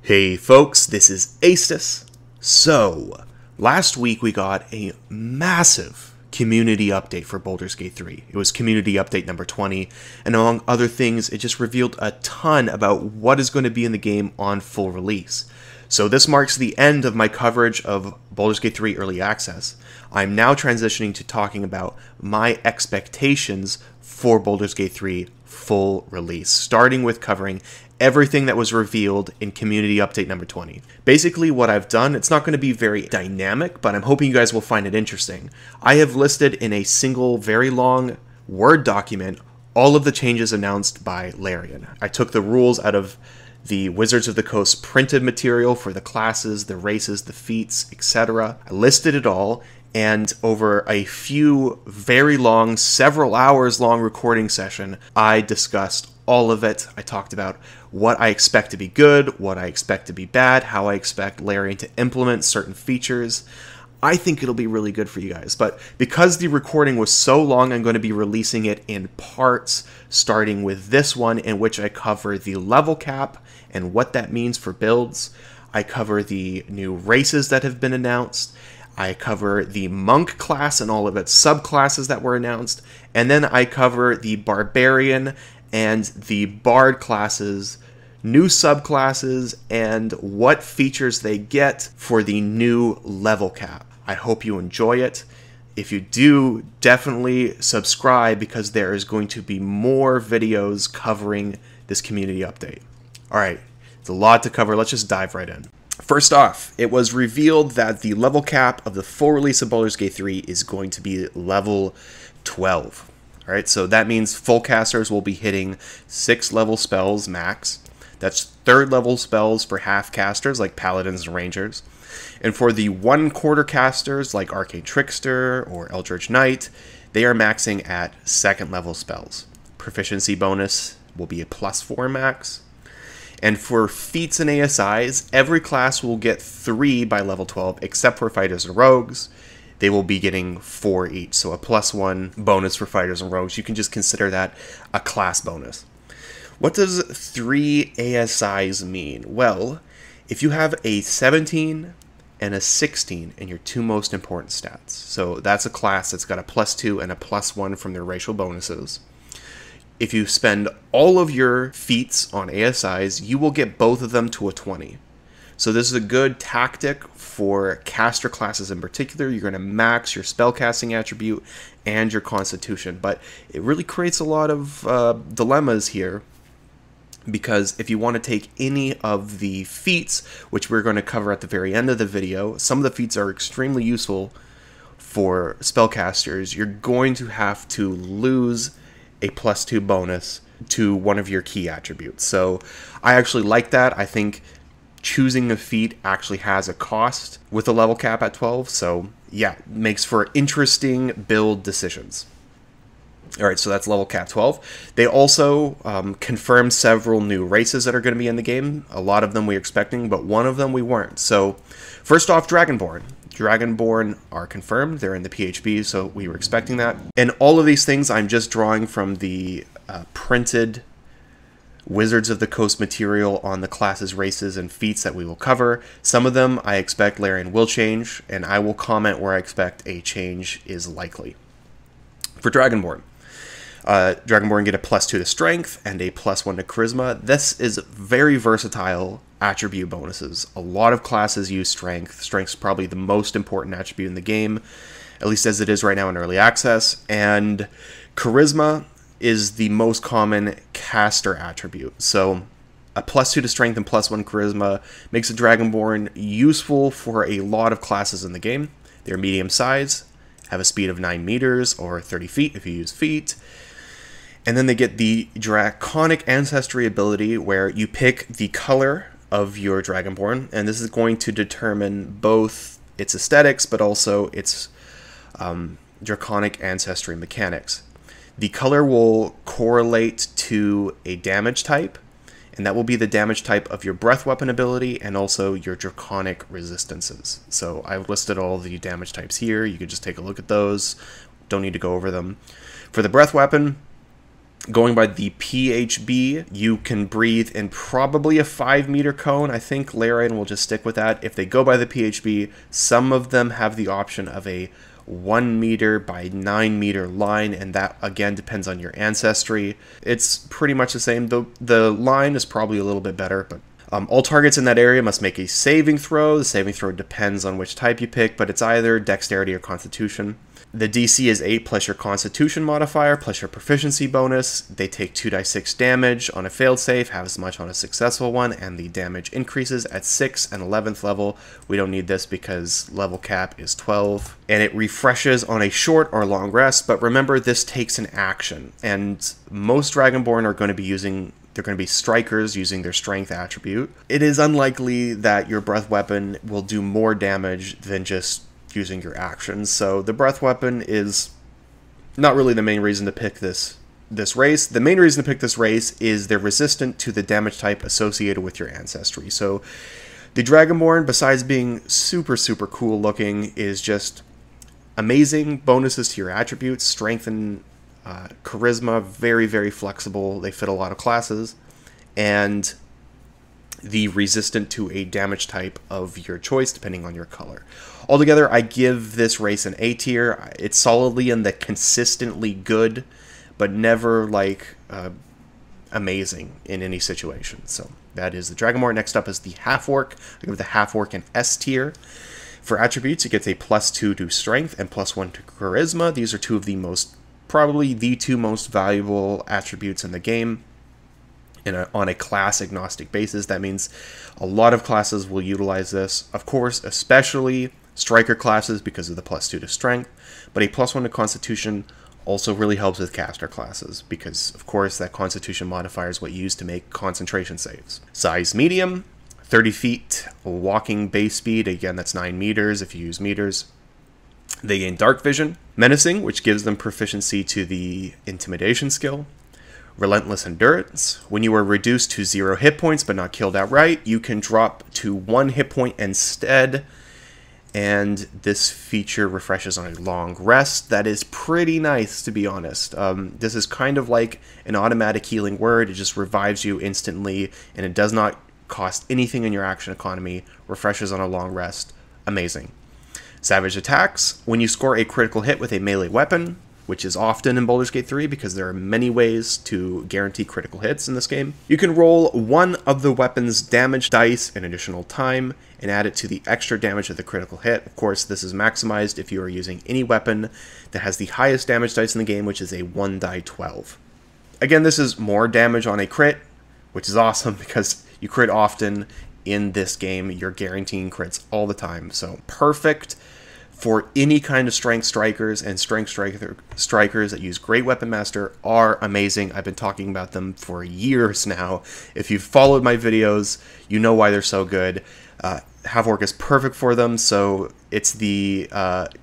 Hey folks, this is Astus. So, last week we got a massive community update for Baldur's Gate 3. It was community update number 20, and among other things, it just revealed a ton about what is going to be in the game on full release. So this marks the end of my coverage of Baldur's Gate 3 Early Access. I'm now transitioning to talking about my expectations for Baldur's Gate 3 full release, starting with covering everything that was revealed in community update number 20. Basically what I've done, it's not going to be very dynamic, but I'm hoping you guys will find it interesting. I have listed in a single very long Word document all of the changes announced by Larian. I took the rules out of the Wizards of the Coast printed material for the classes, the races, the feats, etc. I listed it all, and over a few very long, several hours long recording session, I discussed all of it. I talked about what I expect to be good, what I expect to be bad, how I expect Larian to implement certain features. I think it'll be really good for you guys, but because the recording was so long, I'm going to be releasing it in parts, starting with this one in which I cover the level cap and what that means for builds. I cover the new races that have been announced. I cover the monk class and all of its subclasses that were announced, and then I cover the Barbarian and the Bard classes, new subclasses, and what features they get for the new level cap. I hope you enjoy it. If you do, definitely subscribe because there is going to be more videos covering this community update. Alright, it's a lot to cover. Let's just dive right in. First off, it was revealed that the level cap of the full release of Baldur's Gate 3 is going to be level 12. Alright, so that means full casters will be hitting 6 level spells max. That's 3rd level spells for half casters like Paladins and Rangers. And for the 1/4 casters like Arcane Trickster or Eldritch Knight, they are maxing at 2nd level spells. Proficiency bonus will be a +4 max. And for feats and ASIs, every class will get 3 by level 12 except for Fighters and Rogues. They will be getting 4 each, so a +1 bonus for Fighters and Rogues. You can just consider that a class bonus. What does 3 ASIs mean? Well, if you have a 17 and a 16 in your 2 most important stats, so that's a class that's got a +2 and a +1 from their racial bonuses. If you spend all of your feats on ASIs, you will get both of them to a 20. So this is a good tactic for caster classes in particular. You're going to max your spellcasting attribute and your constitution, but it really creates a lot of dilemmas here, because if you want to take any of the feats, which we're going to cover at the very end of the video, some of the feats are extremely useful for spellcasters. You're going to have to lose a +2 bonus to one of your key attributes. So I actually like that. I think choosing a feat actually has a cost with a level cap at 12, so yeah, makes for interesting build decisions. Alright, so that's level cap 12. They also confirmed several new races that are going to be in the game. A lot of them we were expecting, but one of them we weren't. So, first off, Dragonborn. Dragonborn are confirmed. They're in the PHB, so we were expecting that. And all of these things I'm just drawing from the printed Wizards of the Coast material on the classes, races, and feats that we will cover. Some of them I expect Larian will change, and I will comment where I expect a change is likely. For Dragonborn, Dragonborn get a +2 to Strength and a +1 to Charisma. This is very versatile attribute bonuses. A lot of classes use Strength. Strength's probably the most important attribute in the game, at least as it is right now in Early Access, and Charisma is the most common caster attribute. So a +2 to Strength and +1 Charisma makes a Dragonborn useful for a lot of classes in the game. They're medium size, have a speed of 9 meters or 30 feet if you use feet. And then they get the Draconic Ancestry ability, where you pick the color of your Dragonborn, and this is going to determine both its aesthetics but also its Draconic Ancestry mechanics. The color will correlate to a damage type, and that will be the damage type of your breath weapon ability and also your Draconic resistances. So I've listed all the damage types here. You can just take a look at those. Don't need to go over them. For the breath weapon, Going by the PHB, you can breathe in probably a 5-meter cone. I think Larian will just stick with that. If they go by the PHB, some of them have the option of a 1 meter by 9 meter line, and that again depends on your ancestry. It's pretty much the same. The line is probably a little bit better, but all targets in that area must make a saving throw. The saving throw depends on which type you pick, but it's either dexterity or constitution. The DC is 8 plus your constitution modifier plus your proficiency bonus. They take 2d6 damage on a failed save, have as much on a successful one, and the damage increases at 6th and 11th level. We don't need this because level cap is 12. And it refreshes on a short or long rest, but remember this takes an action, and most Dragonborn are going to be using... They're going to be strikers using their strength attribute. It is unlikely that your breath weapon will do more damage than just using your actions. So the breath weapon is not really the main reason to pick this race. The main reason to pick this race is they're resistant to the damage type associated with your ancestry. So the Dragonborn, besides being super, super cool looking, is just amazing bonuses to your attributes, strength and charisma, very, very flexible. They fit a lot of classes, and the resistant to a damage type of your choice, depending on your color. Altogether, I give this race an A tier. It's solidly in the consistently good, but never like amazing in any situation. So that is the Dragonborn. Next up is the Half-Orc. I give the Half-Orc an S tier. For attributes, it gets a +2 to strength and +1 to charisma. These are two of the probably the two most valuable attributes in the game on a class agnostic basis. That means a lot of classes will utilize this, of course, especially striker classes because of the +2 to strength, but a +1 to constitution also really helps with caster classes because, of course, that constitution modifier is what you use to make concentration saves. Size medium, 30 feet walking base speed. Again, that's 9 meters if you use meters. They gain dark vision, menacing, which gives them proficiency to the intimidation skill, relentless endurance. When you are reduced to 0 hit points but not killed outright, you can drop to 1 hit point instead, and this feature refreshes on a long rest. That is pretty nice, to be honest. This is kind of like an automatic healing word. It just revives you instantly, and it does not cost anything in your action economy. Refreshes on a long rest. Amazing. Savage attacks. When you score a critical hit with a melee weapon, which is often in Baldur's Gate 3 because there are many ways to guarantee critical hits in this game, you can roll one of the weapon's damage dice an additional time and add it to the extra damage of the critical hit. Of course, this is maximized if you are using any weapon that has the highest damage dice in the game, which is a 1d12. Again, this is more damage on a crit, which is awesome because you crit often in this game. You're guaranteeing crits all the time, so perfect for any kind of strength strikers, and strength strikers that use Great Weapon Master are amazing. I've been talking about them for years now. If you've followed my videos, you know why they're so good. Half-Orc is perfect for them, so it's the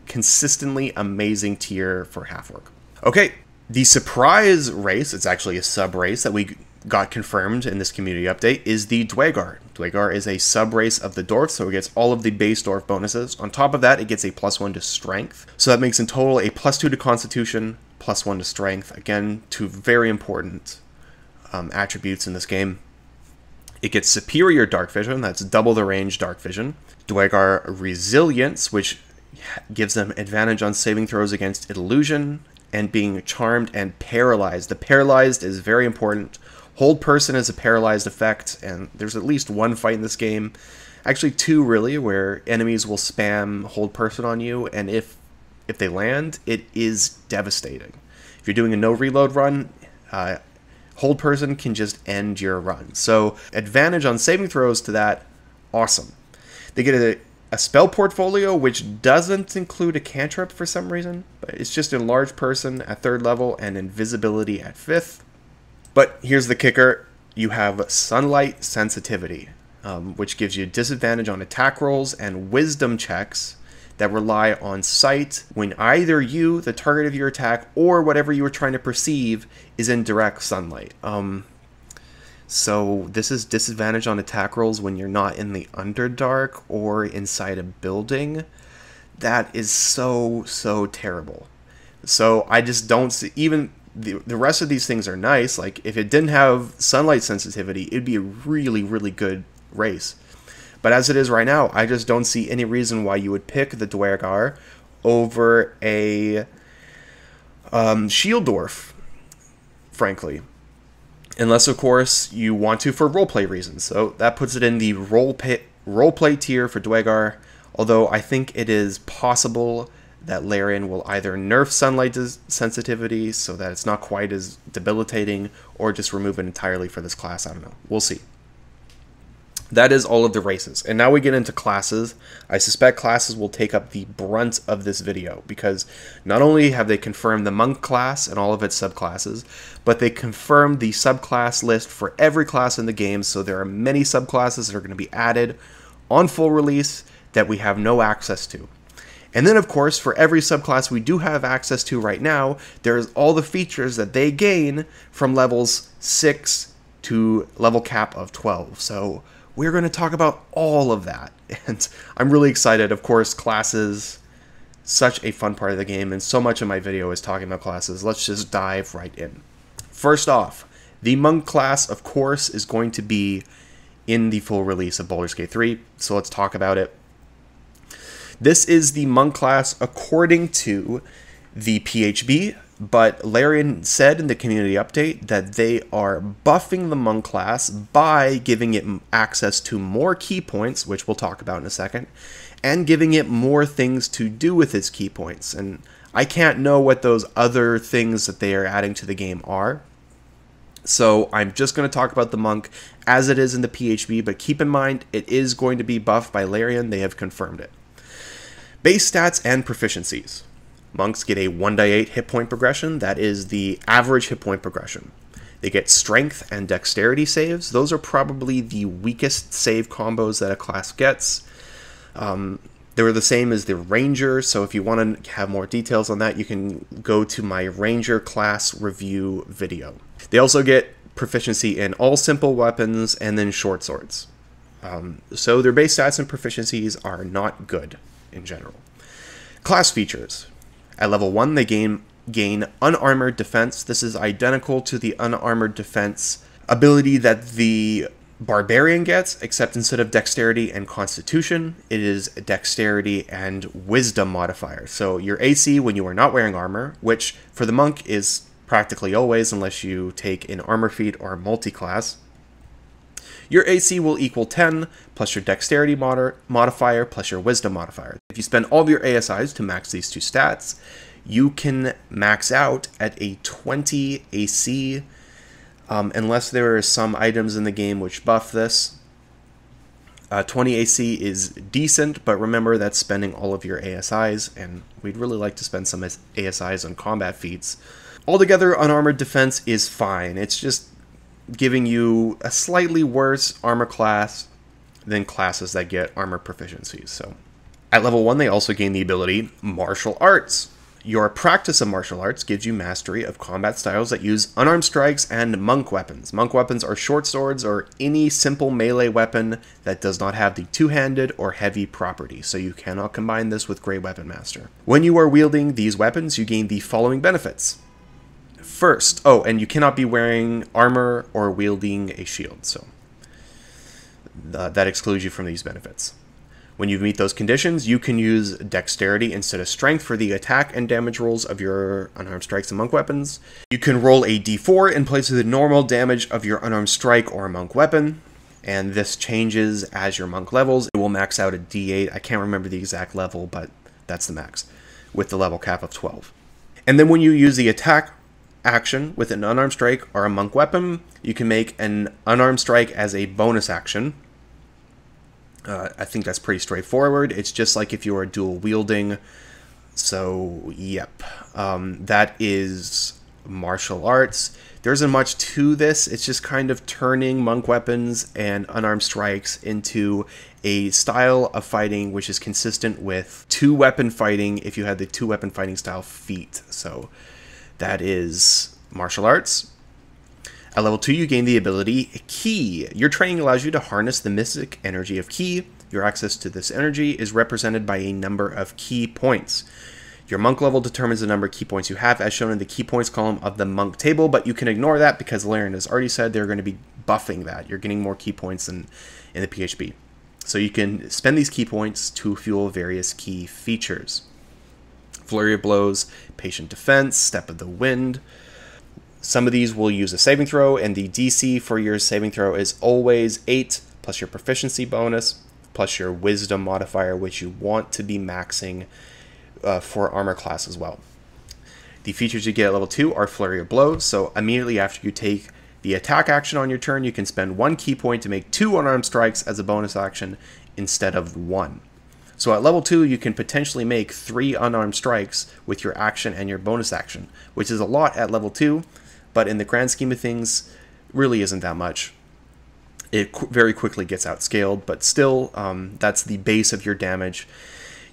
consistently amazing tier for Half-Orc. Okay, the surprise race, it's actually a sub-race that we got confirmed in this community update, is the Duergar. Duergar is a sub-race of the Dwarf, so it gets all of the base Dwarf bonuses. On top of that, it gets a +1 to Strength. So that makes in total a +2 to Constitution, +1 to Strength. Again, two very important attributes in this game. It gets Superior Dark Vision, that's double the range Dark Vision. Duergar Resilience, which gives them advantage on saving throws against Illusion, and being Charmed and Paralyzed. The Paralyzed is very important. Hold Person is a paralyzed effect, and there's at least one fight in this game, actually two really, where enemies will spam Hold Person on you, and if they land, it is devastating. If you're doing a no reload run, Hold Person can just end your run. So advantage on saving throws to that, awesome. They get a spell portfolio which doesn't include a cantrip for some reason, but it's just Enlarged Person at 3rd level and Invisibility at 5th. But here's the kicker, you have Sunlight Sensitivity, which gives you disadvantage on attack rolls and wisdom checks that rely on sight when either you, the target of your attack, or whatever you are trying to perceive is in direct sunlight. So this is disadvantage on attack rolls when you're not in the Underdark or inside a building. That is so, so terrible. So I just don't see, even the rest of these things are nice. Like, if it didn't have sunlight sensitivity, it'd be a really, really good race. But as it is right now, I just don't see any reason why you would pick the Duergar over a Shield Dwarf, frankly. Unless, of course, you want to for roleplay reasons. So that puts it in the roleplay tier for Duergar, although I think it is possible that Larian will either nerf sunlight sensitivity so that it's not quite as debilitating, or just remove it entirely for this class. I don't know. We'll see. That is all of the races. And now we get into classes. I suspect classes will take up the brunt of this video, because not only have they confirmed the monk class and all of its subclasses, but they confirmed the subclass list for every class in the game, so there are many subclasses that are going to be added on full release that we have no access to. And then, of course, for every subclass we do have access to right now, there's all the features that they gain from levels 6 to level cap of 12. So we're going to talk about all of that, and I'm really excited. Of course, classes, such a fun part of the game, and so much of my video is talking about classes. Let's just dive right in. First off, the monk class, of course, is going to be in the full release of Baldur's Gate 3, so let's talk about it. This is the monk class according to the PHB, but Larian said in the community update that they are buffing the monk class by giving it access to more key points, which we'll talk about in a second, and giving it more things to do with its key points. And I can't know what those other things that they are adding to the game are, so I'm just going to talk about the monk as it is in the PHB, but keep in mind it is going to be buffed by Larian. They have confirmed it. Base stats and proficiencies. Monks get a 1/8 hit point progression. That is the average hit point progression. They get strength and dexterity saves. Those are probably the weakest save combos that a class gets. They were the same as the ranger, so if you want to have more details on that, you can go to my ranger class review video. They also get proficiency in all simple weapons and then short swords. So their base stats and proficiencies are not good in general. Class features. At level 1, they gain unarmored defense. This is identical to the unarmored defense ability that the Barbarian gets, except instead of dexterity and constitution, it is dexterity and wisdom modifier. So your AC when you are not wearing armor, which for the monk is practically always unless you take an armor feat or a multi-class, your AC will equal 10 plus your dexterity modifier plus your wisdom modifier. If you spend all of your ASIs to max these two stats, you can max out at a 20 AC, unless there are some items in the game which buff this. 20 AC is decent, but remember that's spending all of your ASIs, and we'd really like to spend some ASIs on combat feats. Altogether, unarmored defense is fine. It's just giving you a slightly worse armor class than classes that get armor proficiencies. So, at level 1, they also gain the ability Martial Arts. Your practice of martial arts gives you mastery of combat styles that use unarmed strikes and monk weapons. Monk weapons are short swords or any simple melee weapon that does not have the two-handed or heavy property, so you cannot combine this with Great Weapon Master. When you are wielding these weapons, you gain the following benefits. First, and you cannot be wearing armor or wielding a shield, so that excludes you from these benefits. When you meet those conditions, you can use dexterity instead of strength for the attack and damage rolls of your unarmed strikes and monk weapons. You can roll a d4 in place of the normal damage of your unarmed strike or monk weapon, and this changes as your monk levels. It will max out at d8. I can't remember the exact level, but that's the max, with the level cap of 12. And then when you use the attack action with an unarmed strike or a monk weapon, you can make an unarmed strike as a bonus action. I think that's pretty straightforward. It's just like if you are dual wielding. So, yep. That is martial arts. There isn't much to this. It's just kind of turning monk weapons and unarmed strikes into a style of fighting which is consistent with two-weapon fighting if you had the two-weapon fighting style feat. So, that is martial arts. At level 2, you gain the ability Ki. Your training allows you to harness the mystic energy of Ki. Your access to this energy is represented by a number of key points. Your monk level determines the number of key points you have, as shown in the key points column of the monk table, but you can ignore that because Larian has already said they're going to be buffing that. You're getting more key points than in the PHP. So you can spend these key points to fuel various key features. Flurry of Blows, Patient Defense, Step of the Wind. Some of these will use a saving throw, and the DC for your saving throw is always 8, plus your proficiency bonus, plus your wisdom modifier, which you want to be maxing for armor class as well. The features you get at level 2 are Flurry of Blows, so immediately after you take the attack action on your turn, you can spend 1 key point to make 2 unarmed strikes as a bonus action instead of 1. So at level 2, you can potentially make 3 unarmed strikes with your action and your bonus action, which is a lot at level 2, but in the grand scheme of things, really isn't that much. It very quickly gets outscaled, but still, that's the base of your damage.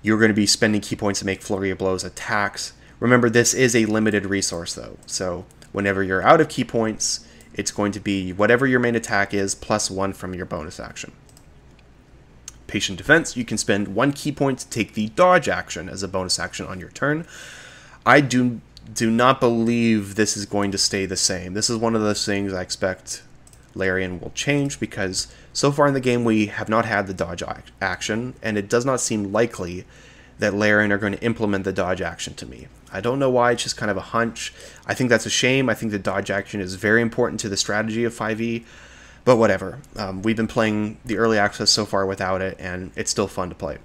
You're going to be spending key points to make Flurry of Blows attacks. Remember, this is a limited resource, though, so whenever you're out of key points, it's going to be whatever your main attack is, plus 1 from your bonus action. Patient Defense, you can spend 1 key point to take the dodge action as a bonus action on your turn. I do not believe this is going to stay the same. This is one of those things I expect Larian will change, because so far in the game we have not had the dodge action, and it does not seem likely that Larian are going to implement the dodge action to me. I don't know why, it's just kind of a hunch. I think that's a shame. I think the dodge action is very important to the strategy of 5e, but whatever. We've been playing the early access so far without it, and it's still fun to play.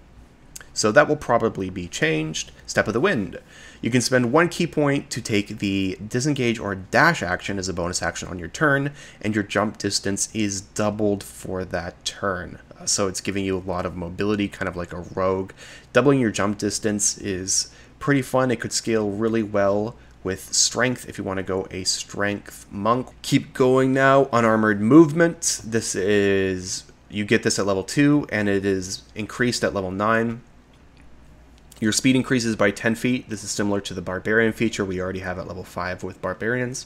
So that will probably be changed. Step of the Wind. You can spend 1 key point to take the disengage or dash action as a bonus action on your turn, and your jump distance is doubled for that turn. So it's giving you a lot of mobility, kind of like a rogue. Doubling your jump distance is pretty fun. It could scale really well with strength if you want to go a strength monk. Keep going now. Unarmored movement. This is, you get this at level 2, and it is increased at level 9. Your speed increases by 10 feet. This is similar to the Barbarian feature we already have at level 5 with Barbarians.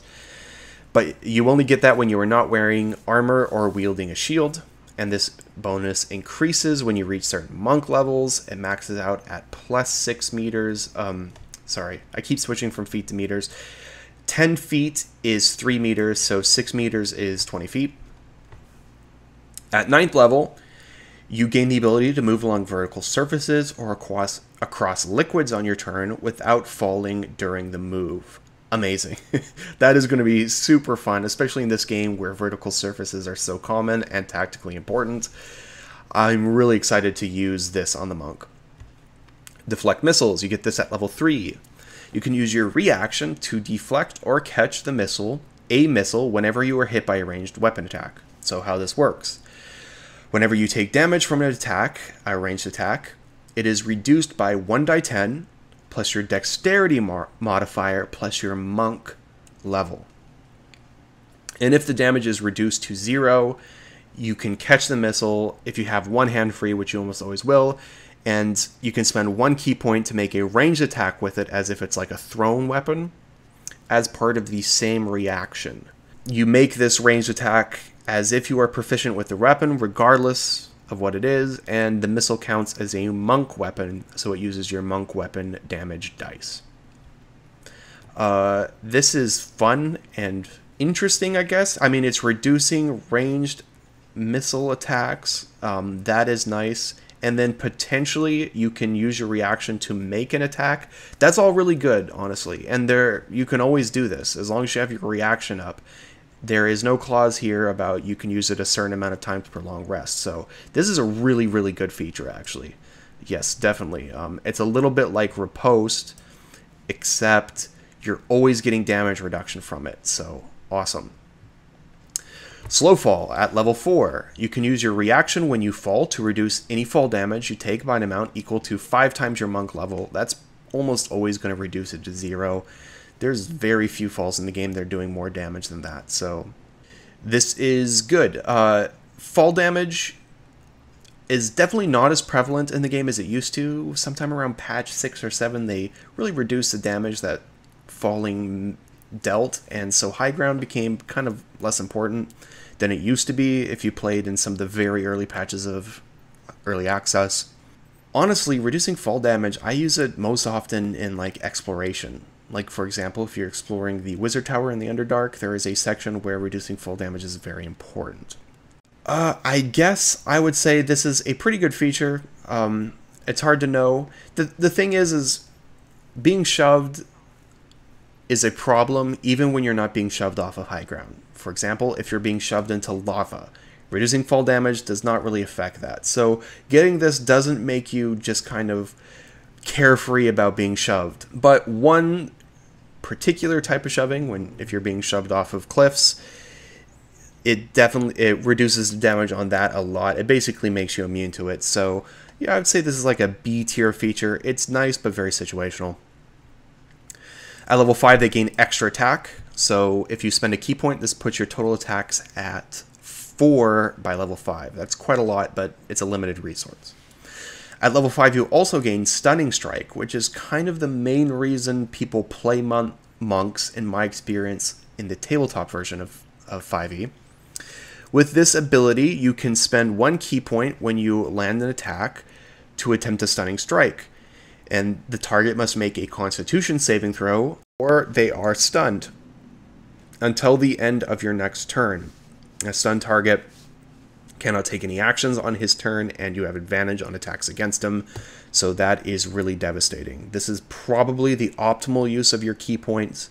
But you only get that when you are not wearing armor or wielding a shield. And this bonus increases when you reach certain monk levels. It maxes out at plus 6 meters. Sorry, I keep switching from feet to meters. 10 feet is 3 meters, so 6 meters is 20 feet. At 9th level, you gain the ability to move along vertical surfaces or across liquids on your turn without falling during the move. Amazing. That is going to be super fun, especially in this game where vertical surfaces are so common and tactically important. I'm really excited to use this on the monk. Deflect missiles. You get this at level 3. You can use your reaction to deflect or catch the missile, whenever you are hit by a ranged weapon attack. So how this works. Whenever you take damage from an attack, a ranged attack, it is reduced by 1d10 plus your dexterity modifier plus your monk level. And if the damage is reduced to 0, you can catch the missile if you have one hand free, which you almost always will, and you can spend 1 key point to make a ranged attack with it as if it's like a thrown weapon as part of the same reaction. You make this ranged attack as if you are proficient with the weapon, regardless of what it is, and the missile counts as a monk weapon, so it uses your monk weapon damage dice. This is fun and interesting, I guess. I mean, it's reducing ranged missile attacks. That is nice. And then potentially you can use your reaction to make an attack. That's all really good, honestly. And you can always do this as long as you have your reaction up. There is no clause here about you can use it a certain amount of time to prolong rest. So this is a really, really good feature, actually. Yes, definitely. It's a little bit like Riposte, except you're always getting damage reduction from it. So awesome. Slow Fall at level 4. You can use your reaction when you fall to reduce any fall damage you take by an amount equal to 5 times your monk level. That's almost always going to reduce it to 0. There's very few falls in the game that are doing more damage than that, so this is good. Fall damage is definitely not as prevalent in the game as it used to. Sometime around patch 6 or 7, they really reduced the damage that falling dealt, and so high ground became kind of less important than it used to be if you played in some of the very early patches of early access. Honestly, reducing fall damage, I use it most often in like exploration. Like, for example, if you're exploring the Wizard Tower in the Underdark, there is a section where reducing fall damage is very important. I guess I would say this is a pretty good feature. It's hard to know. The thing is being shoved is a problem even when you're not being shoved off of high ground. For example, if you're being shoved into lava, reducing fall damage does not really affect that. So getting this doesn't make you just kind of carefree about being shoved. But one particular type of shoving, if you're being shoved off of cliffs, it reduces the damage on that a lot. It basically makes you immune to it. So yeah, I would say this is like a B tier feature. It's nice, but very situational. At level 5, they gain extra attack. So if you spend a key point, this puts your total attacks at 4 by level 5. That's quite a lot, but it's a limited resource. At level 5, you also gain Stunning Strike, which is kind of the main reason people play monks, in my experience, in the tabletop version of 5e. With this ability, you can spend 1 key point when you land an attack to attempt a Stunning Strike, and the target must make a Constitution saving throw, or they are stunned until the end of your next turn. A stunned target cannot take any actions on his turn, and you have advantage on attacks against him, so that is really devastating. This is probably the optimal use of your key points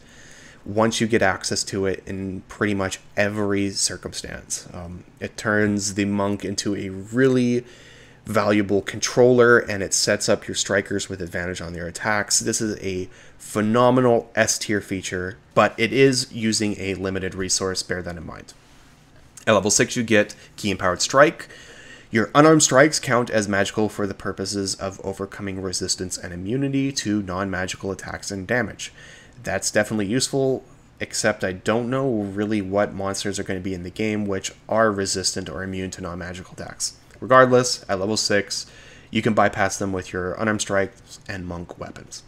once you get access to it in pretty much every circumstance. It turns the monk into a really valuable controller, and it sets up your strikers with advantage on their attacks. This is a phenomenal S tier feature, but it is using a limited resource, bear that in mind. At level 6, you get Key Empowered Strike. Your unarmed strikes count as magical for the purposes of overcoming resistance and immunity to non-magical attacks and damage. That's definitely useful, except I don't know really what monsters are going to be in the game which are resistant or immune to non-magical attacks. Regardless, at level 6, you can bypass them with your unarmed strikes and monk weapons.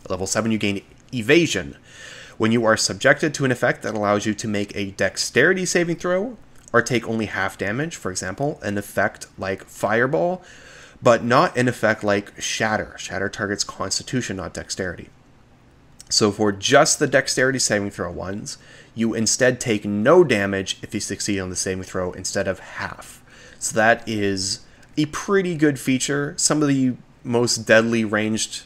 At level 7, you gain Evasion. When you are subjected to an effect that allows you to make a dexterity saving throw, or take only half damage, for example, an effect like Fireball, but not an effect like Shatter. Shatter targets Constitution, not Dexterity. So for just the Dexterity saving throw ones, you instead take no damage if you succeed on the saving throw instead of half. So that is a pretty good feature. Some of the most deadly ranged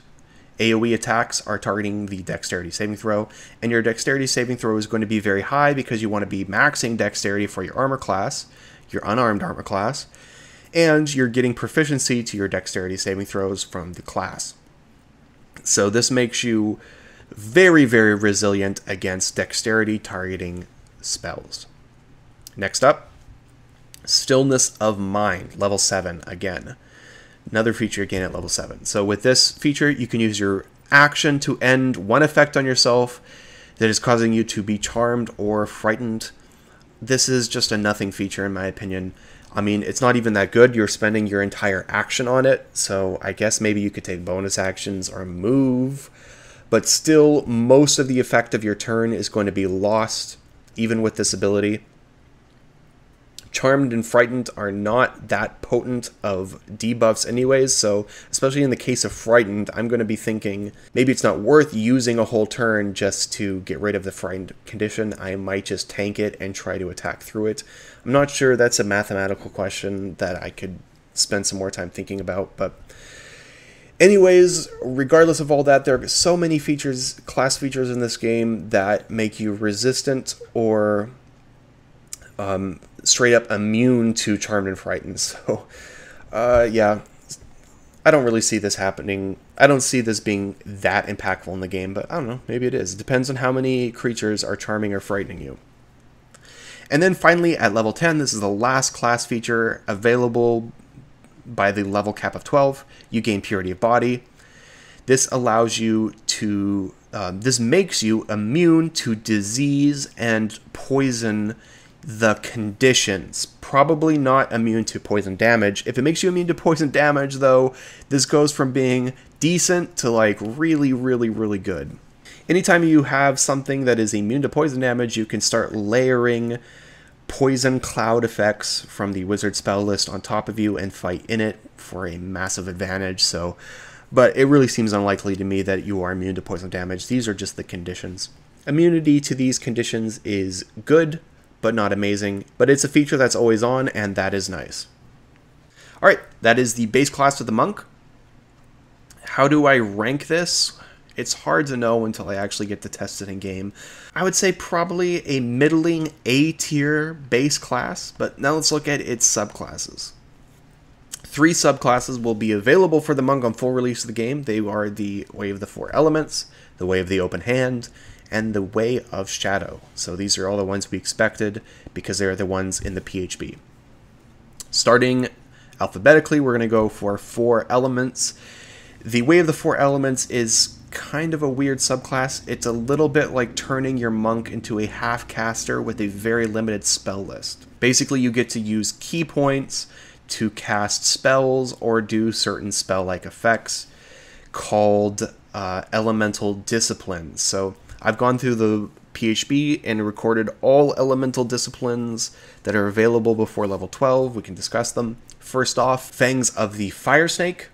AoE attacks are targeting the Dexterity saving throw, and your Dexterity saving throw is going to be very high because you want to be maxing Dexterity for your armor class, your unarmed armor class, and you're getting proficiency to your Dexterity saving throws from the class. So this makes you very, very resilient against Dexterity targeting spells. Next up, Stillness of Mind, level 7 again. Another feature again at level 7. So with this feature, you can use your action to end one effect on yourself that is causing you to be charmed or frightened. This is just a nothing feature in my opinion. I mean, it's not even that good. You're spending your entire action on it, so I guess maybe you could take bonus actions or move, but still most of the effect of your turn is going to be lost, even with this ability. Charmed and Frightened are not that potent of debuffs anyways, so especially in the case of Frightened, I'm going to be thinking maybe it's not worth using a whole turn just to get rid of the Frightened condition. I might just tank it and try to attack through it. I'm not sure. That's a mathematical question that I could spend some more time thinking about, but anyways, regardless of all that, there are so many features, class features in this game that make you resistant or straight up immune to Charmed and Frightened. So, yeah, I don't really see this happening. I don't see this being that impactful in the game, but I don't know, maybe it is. It depends on how many creatures are charming or frightening you. And then finally, at level 10, this is the last class feature available by the level cap of 12. You gain Purity of Body. This allows you to, this makes you immune to disease and poison the conditions. Probably not immune to poison damage. If it makes you immune to poison damage, though, this goes from being decent to like really, really, really good. Anytime you have something that is immune to poison damage, you can start layering poison cloud effects from the wizard spell list on top of you and fight in it for a massive advantage. So, but it really seems unlikely to me that you are immune to poison damage. These are just the conditions. Immunity to these conditions is good, but not amazing. But it's a feature that's always on, and that is nice. Alright, that is the base class of the monk. How do I rank this? It's hard to know until I actually get to test it in game. I would say probably a middling A tier base class, but now let's look at its subclasses. 3 subclasses will be available for the monk on full release of the game. They are the Way of the Four Elements, the Way of the Open Hand, and the Way of Shadow. So these are all the ones we expected because they are the ones in the PHB. Starting alphabetically, we're going to go for 4 elements. The Way of the Four Elements is kind of a weird subclass. It's a little bit like turning your monk into a half caster with a very limited spell list. Basically, you get to use key points to cast spells or do certain spell-like effects called elemental disciplines. So I've gone through the PHB and recorded all elemental disciplines that are available before level 12. We can discuss them. First off, Fangs of the Fire Snake.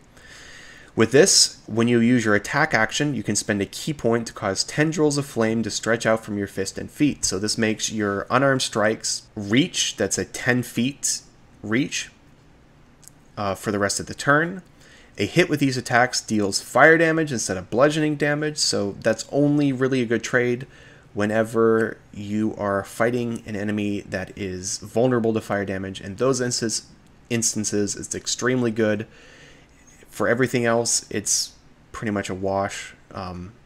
With this, when you use your attack action, you can spend a key point to cause tendrils of flame to stretch out from your fist and feet. So this makes your unarmed strikes reach, that's a 10 feet reach for the rest of the turn. A hit with these attacks deals fire damage instead of bludgeoning damage, so that's only really a good trade whenever you are fighting an enemy that is vulnerable to fire damage. In those instances, it's extremely good. For everything else, it's pretty much a wash.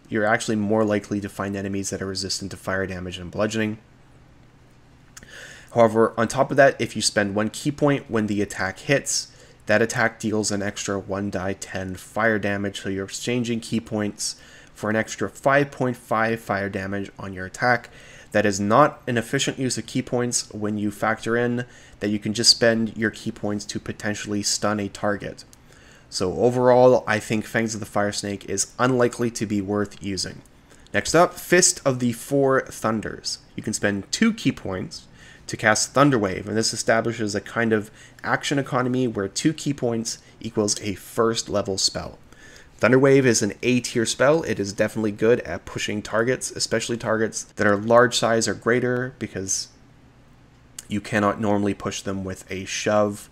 You're actually more likely to find enemies that are resistant to fire damage and bludgeoning. However, on top of that, if you spend 1 key point when the attack hits, that attack deals an extra 1d10 fire damage, so you're exchanging key points for an extra 5.5 fire damage on your attack. That is not an efficient use of key points when you factor in that you can just spend your key points to potentially stun a target. So overall, I think Fangs of the Fire Snake is unlikely to be worth using. Next up, Fist of the Four Thunders. You can spend 2 key points to cast Thunderwave, and this establishes a kind of action economy where 2 key points equals a first level spell. Thunderwave is an A tier spell. It is definitely good at pushing targets, especially targets that are large size or greater, because you cannot normally push them with a shove.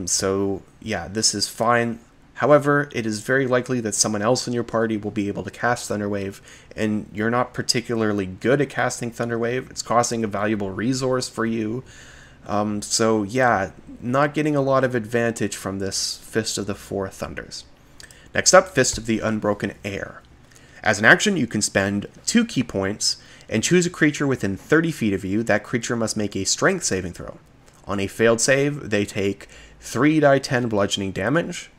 So yeah, this is fine. However, it is very likely that someone else in your party will be able to cast Thunderwave, and you're not particularly good at casting Thunderwave. It's costing a valuable resource for you. So yeah, not getting a lot of advantage from this Fist of the Four Thunders. Next up, Fist of the Unbroken Air. As an action, you can spend 2 key points and choose a creature within 30 feet of you. That creature must make a strength saving throw. On a failed save, they take 3d10 bludgeoning damage.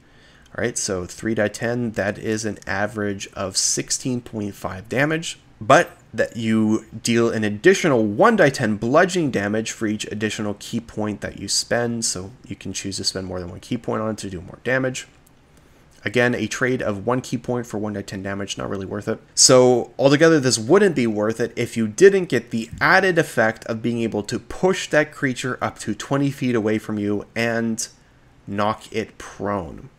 Alright, so 3d10, that is an average of 16.5 damage. But that you deal an additional 1d10 bludgeoning damage for each additional key point that you spend. So you can choose to spend more than 1 key point on it to do more damage. Again, a trade of 1 key point for 1d10 damage, not really worth it. So altogether, this wouldn't be worth it if you didn't get the added effect of being able to push that creature up to 20 feet away from you and knock it prone.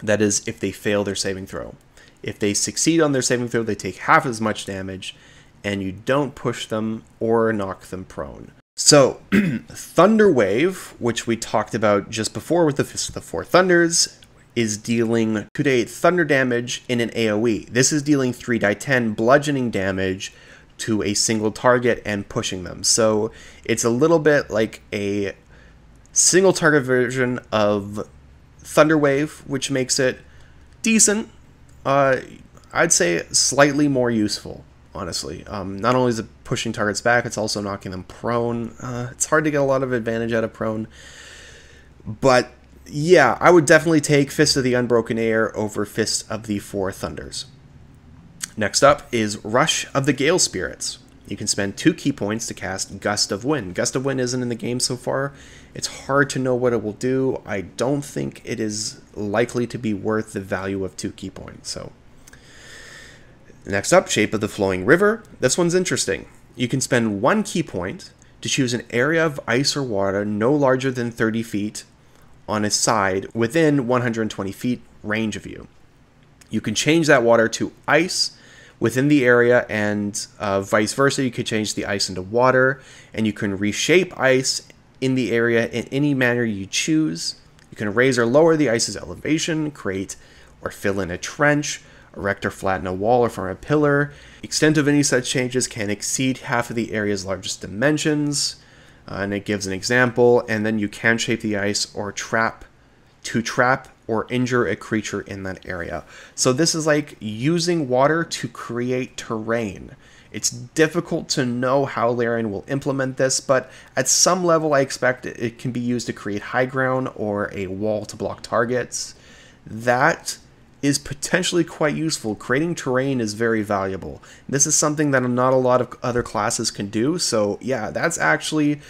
That is, if they fail their saving throw. If they succeed on their saving throw, they take half as much damage, and you don't push them or knock them prone. So, Thunderwave, which we talked about just before with the Fist of the Four Thunders, is dealing 2d8 thunder damage in an AoE. This is dealing 3d10 bludgeoning damage to a single target and pushing them. So it's a little bit like a single target version of Thunderwave, which makes it decent. I'd say slightly more useful, honestly. Not only is it pushing targets back, it's also knocking them prone. It's hard to get a lot of advantage out of prone, but yeah, I would definitely take Fist of the Unbroken Air over Fist of the Four Thunders. Next up is Rush of the Gale Spirits. You can spend 2 key points to cast Gust of Wind. Gust of Wind isn't in the game so far. It's hard to know what it will do. I don't think it is likely to be worth the value of 2 key points. So, next up, Shape of the Flowing River. This one's interesting. You can spend 1 key point to choose an area of ice or water no larger than 30 feet on a side within 120 feet range of you. You can change that water to ice within the area, and vice versa. You could change the ice into water, and you can reshape ice in the area in any manner you choose. You can raise or lower the ice's elevation, create or fill in a trench, erect or flatten a wall or form a pillar. Extent of any such changes can exceed half of the area's largest dimensions. And it gives an example, and then you can shape the ice or trap or injure a creature in that area. So this is like using water to create terrain. It's difficult to know how Larian will implement this, but at some level I expect it can be used to create high ground or a wall to block targets. That is potentially quite useful. Creating terrain is very valuable. This is something that not a lot of other classes can do, so yeah, that's actually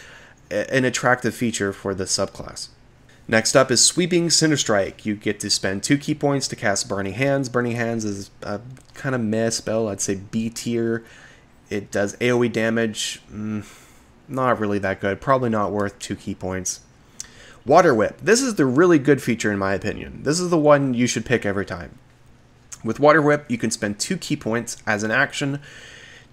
an attractive feature for this subclass. Next up is Sweeping Cinder Strike. You get to spend 2 key points to cast Burning Hands. Burning Hands is a kind of meh spell, I'd say B tier. It does AoE damage, not really that good, probably not worth 2 key points. Water Whip. This is the really good feature in my opinion. This is the one you should pick every time. With Water Whip, you can spend 2 key points as an action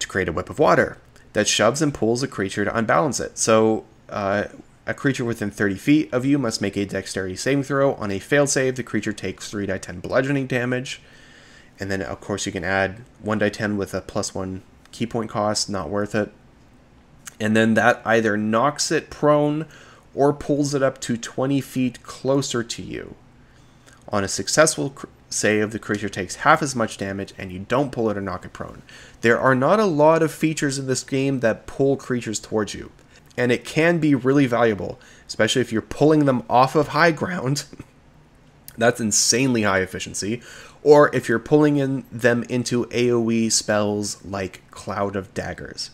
to create a whip of water that shoves and pulls a creature to unbalance it. So, a creature within 30 feet of you must make a dexterity saving throw. On a failed save, the creature takes 3d10 bludgeoning damage. And then, of course, you can add 1d10 with a +1 key point cost, not worth it. And then that either knocks it prone or pulls it up to 20 feet closer to you. On a successful save, the creature takes half as much damage and you don't pull it or knock it prone. There are not a lot of features in this game that pull creatures towards you, and it can be really valuable, especially if you're pulling them off of high ground. That's insanely high efficiency. Or if you're pulling them into AoE spells like Cloud of Daggers.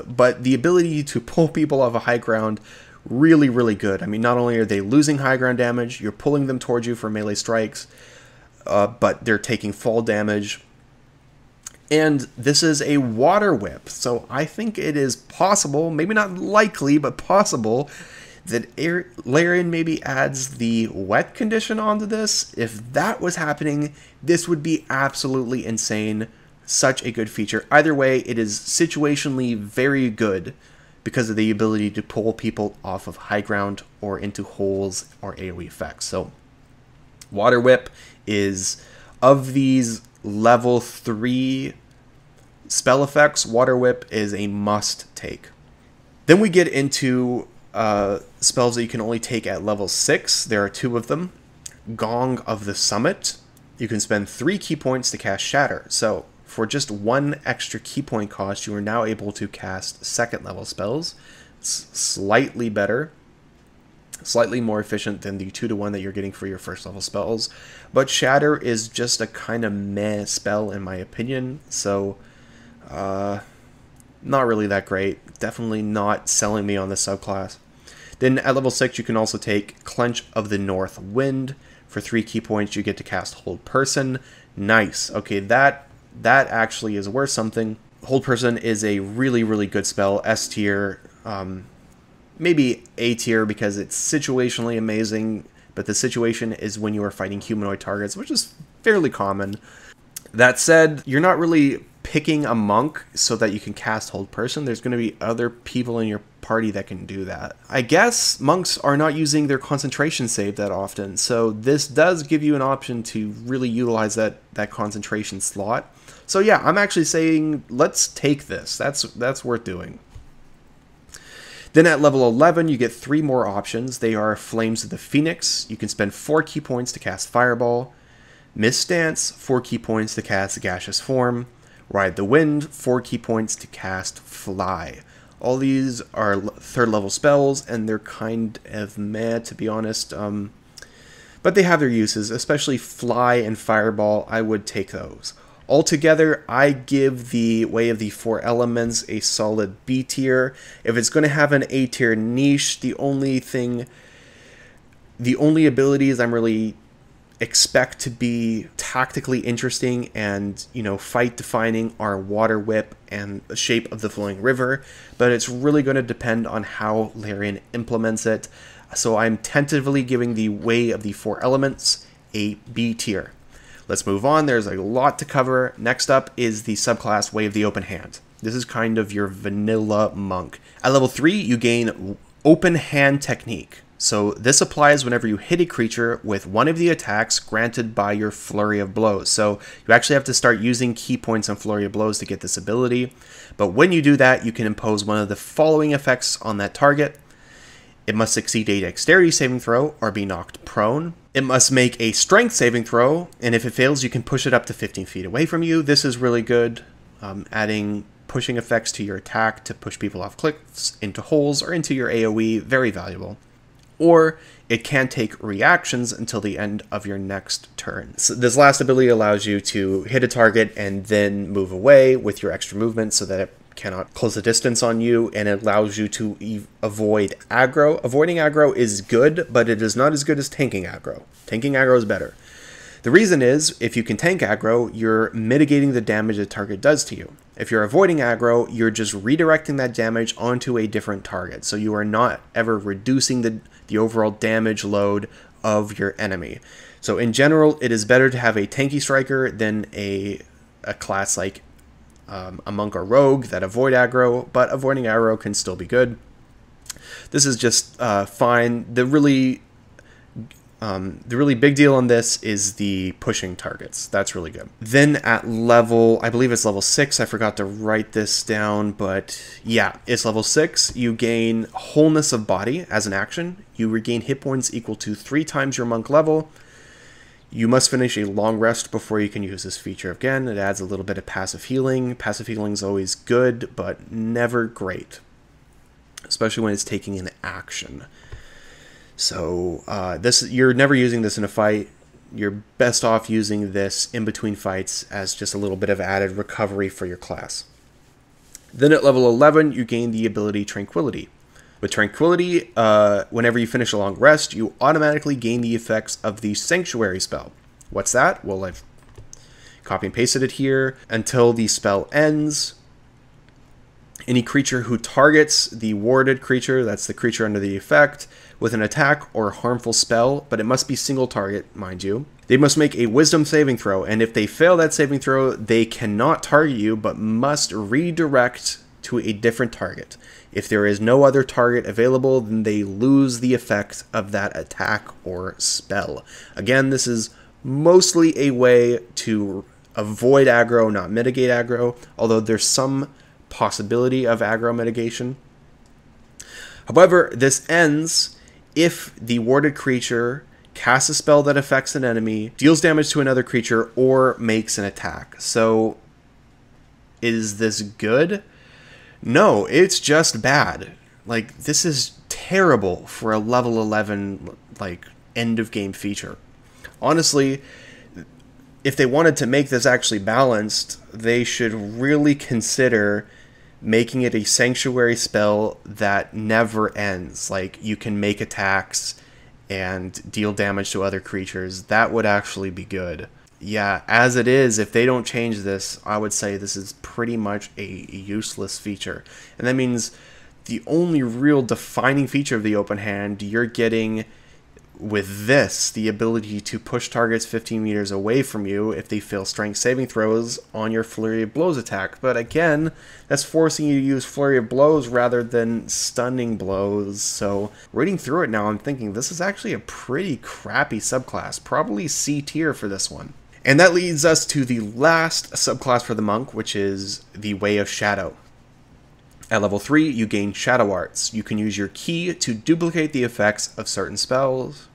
But the ability to pull people off of high ground, really, really good. I mean, not only are they losing high ground damage, you're pulling them towards you for melee strikes, but they're taking fall damage. And this is a water whip, so I think it is possible, maybe not likely, but possible, that Larian maybe adds the wet condition onto this. If that was happening, this would be absolutely insane. Such a good feature. Either way, it is situationally very good because of the ability to pull people off of high ground or into holes or AoE effects. So, Water Whip is, of these level 3 spell effects, Water Whip is a must take. Then we get into spells that you can only take at level 6. There are 2 of them. Gong of the Summit. You can spend 3 key points to cast Shatter. So, for just 1 extra key point cost, you are now able to cast 2nd level spells. It's slightly better. Slightly more efficient than the 2-to-1 that you're getting for your 1st level spells. But Shatter is just a kind of meh spell in my opinion. So, not really that great. Definitely not selling me on this subclass. Then at level 6, you can also take Clench of the North Wind. For 3 key points, you get to cast Hold Person. Nice. Okay, that actually is worth something. Hold Person is a really, really good spell. S tier, maybe A tier because it's situationally amazing, but the situation is when you are fighting humanoid targets, which is fairly common. That said, you're not really picking a monk so that you can cast Hold Person. There's going to be other people in your party that can do that. I guess monks are not using their concentration save that often, so this does give you an option to really utilize that concentration slot. So yeah, I'm actually saying let's take this. That's worth doing. Then at level 11, you get 3 more options. They are Flames of the Phoenix. You can spend 4 key points to cast Fireball. Mist Dance, 4 key points to cast Gaseous Form. Ride the Wind, 4 key points to cast Fly. All these are 3rd level spells, and they're kind of meh, to be honest. But they have their uses, especially Fly and Fireball. I would take those. Altogether, I give the Way of the 4 Elements a solid B tier. If it's going to have an A tier niche, the only abilities I'm really expect to be tactically interesting and, you know, fight defining are Water Whip and the Shape of the Flowing River, but it's really going to depend on how Larian implements it. So I'm tentatively giving the Way of the Four Elements a B tier. Let's move on. There's a lot to cover. Next up is the subclass Way of the Open Hand. This is kind of your vanilla monk. At level 3, you gain Open Hand Technique. So this applies whenever you hit a creature with one of the attacks granted by your Flurry of Blows. So you actually have to start using key points on Flurry of Blows to get this ability. But when you do that, you can impose one of the following effects on that target. It must succeed a dexterity saving throw or be knocked prone. It must make a strength saving throw, and if it fails, you can push it up to 15 feet away from you. This is really good, adding pushing effects to your attack to push people off cliffs, into holes, or into your AoE. Very valuable. Or it can take reactions until the end of your next turn. So this last ability allows you to hit a target and then move away with your extra movement so that it cannot close the distance on you, and it allows you to avoid aggro. Avoiding aggro is good, but it is not as good as tanking aggro. Tanking aggro is better. The reason is, if you can tank aggro, you're mitigating the damage the target does to you. If you're avoiding aggro, you're just redirecting that damage onto a different target. So you are not ever reducing the overall damage load of your enemy. So in general, it is better to have a tanky striker than a class like a monk or rogue that avoid aggro, but avoiding aggro can still be good. This is just fine. The really big deal on this is the pushing targets. That's really good. Then at level, I believe it's level 6. I forgot to write this down, but yeah, it's level 6. You gain Wholeness of Body as an action. You regain hit points equal to 3 times your monk level. You must finish a long rest before you can use this feature again. It adds a little bit of passive healing. Passive healing is always good, but never great, especially when it's taking an action. So you're never using this in a fight. You're best off using this in between fights as just a little bit of added recovery for your class. Then at level 11, you gain the ability Tranquility. With Tranquility, whenever you finish a long rest, you automatically gain the effects of the Sanctuary spell. What's that? Well, I've copy and pasted it here. Until the spell ends, any creature who targets the warded creature, that's the creature under the effect, with an attack or harmful spell, but it must be single target, mind you. They must make a Wisdom saving throw, and if they fail that saving throw, they cannot target you, but must redirect to a different target. If there is no other target available, then they lose the effect of that attack or spell. Again, this is mostly a way to avoid aggro, not mitigate aggro, although there's some possibility of aggro mitigation. However, this ends if the warded creature casts a spell that affects an enemy, deals damage to another creature, or makes an attack. So, is this good? No, it's just bad. Like, this is terrible for a level 11, like, end of game feature. Honestly, if they wanted to make this actually balanced, they should really consider making it a sanctuary spell that never ends. Like, you can make attacks and deal damage to other creatures. That would actually be good. Yeah, as it is, if they don't change this, I would say this is pretty much a useless feature. And that means the only real defining feature of the open hand you're getting with this, the ability to push targets 15 meters away from you if they fail strength saving throws on your Flurry of Blows attack. But again, that's forcing you to use Flurry of Blows rather than Stunning Blows. So reading through it now, I'm thinking this is actually a pretty crappy subclass. Probably C tier for this one. And that leads us to the last subclass for the monk, which is the Way of Shadow. At level 3, you gain Shadow Arts. You can use your key to duplicate the effects of certain spells.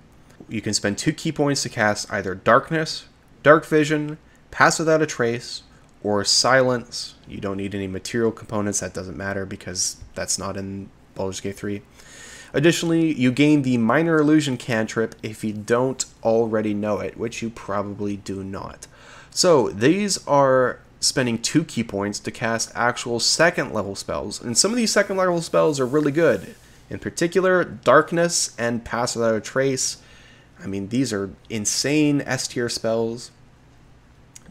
You can spend 2 key points to cast either Darkness, Dark Vision, Pass Without a Trace, or Silence. You don't need any material components, that doesn't matter because that's not in Baldur's Gate 3. Additionally, you gain the Minor Illusion cantrip if you don't already know it, which you probably do not. So these are spending 2 key points to cast actual second level spells, and some of these second level spells are really good. In particular, Darkness and Pass Without a Trace. I mean, these are insane S tier spells.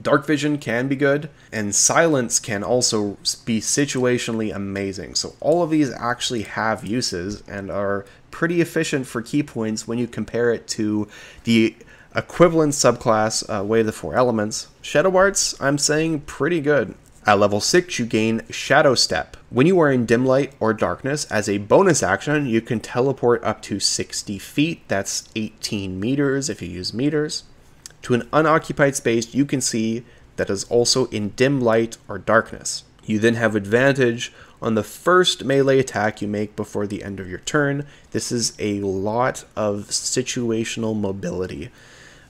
Dark Vision can be good, and Silence can also be situationally amazing. So all of these actually have uses and are pretty efficient for key points when you compare it to the equivalent subclass, Way of the Four Elements. Shadow Arts, I'm saying pretty good. At level 6, you gain Shadow Step. When you are in dim light or darkness, as a bonus action, you can teleport up to 60 feet. That's 18 meters if you use meters. To an unoccupied space you can see that is also in dim light or darkness. You then have advantage on the first melee attack you make before the end of your turn. This is a lot of situational mobility.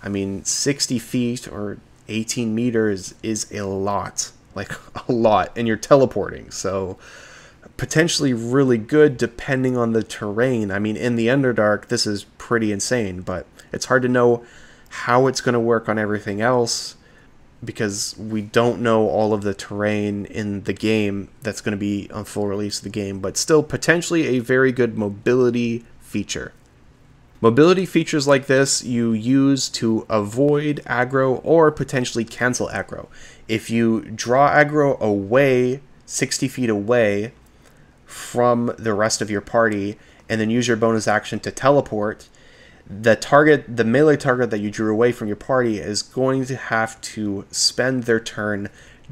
I mean, 60 feet or 18 meters is a lot. Like, a lot. And you're teleporting, so potentially really good depending on the terrain. I mean, in the Underdark, this is pretty insane, but it's hard to know how it's going to work on everything else because we don't know all of the terrain in the game that's going to be on full release of the game, but still potentially a very good mobility feature. Mobility features like this you use to avoid aggro or potentially cancel aggro. If you draw aggro away, 60 feet away from the rest of your party, and then use your bonus action to teleport, the melee target that you drew away from your party is going to have to spend their turn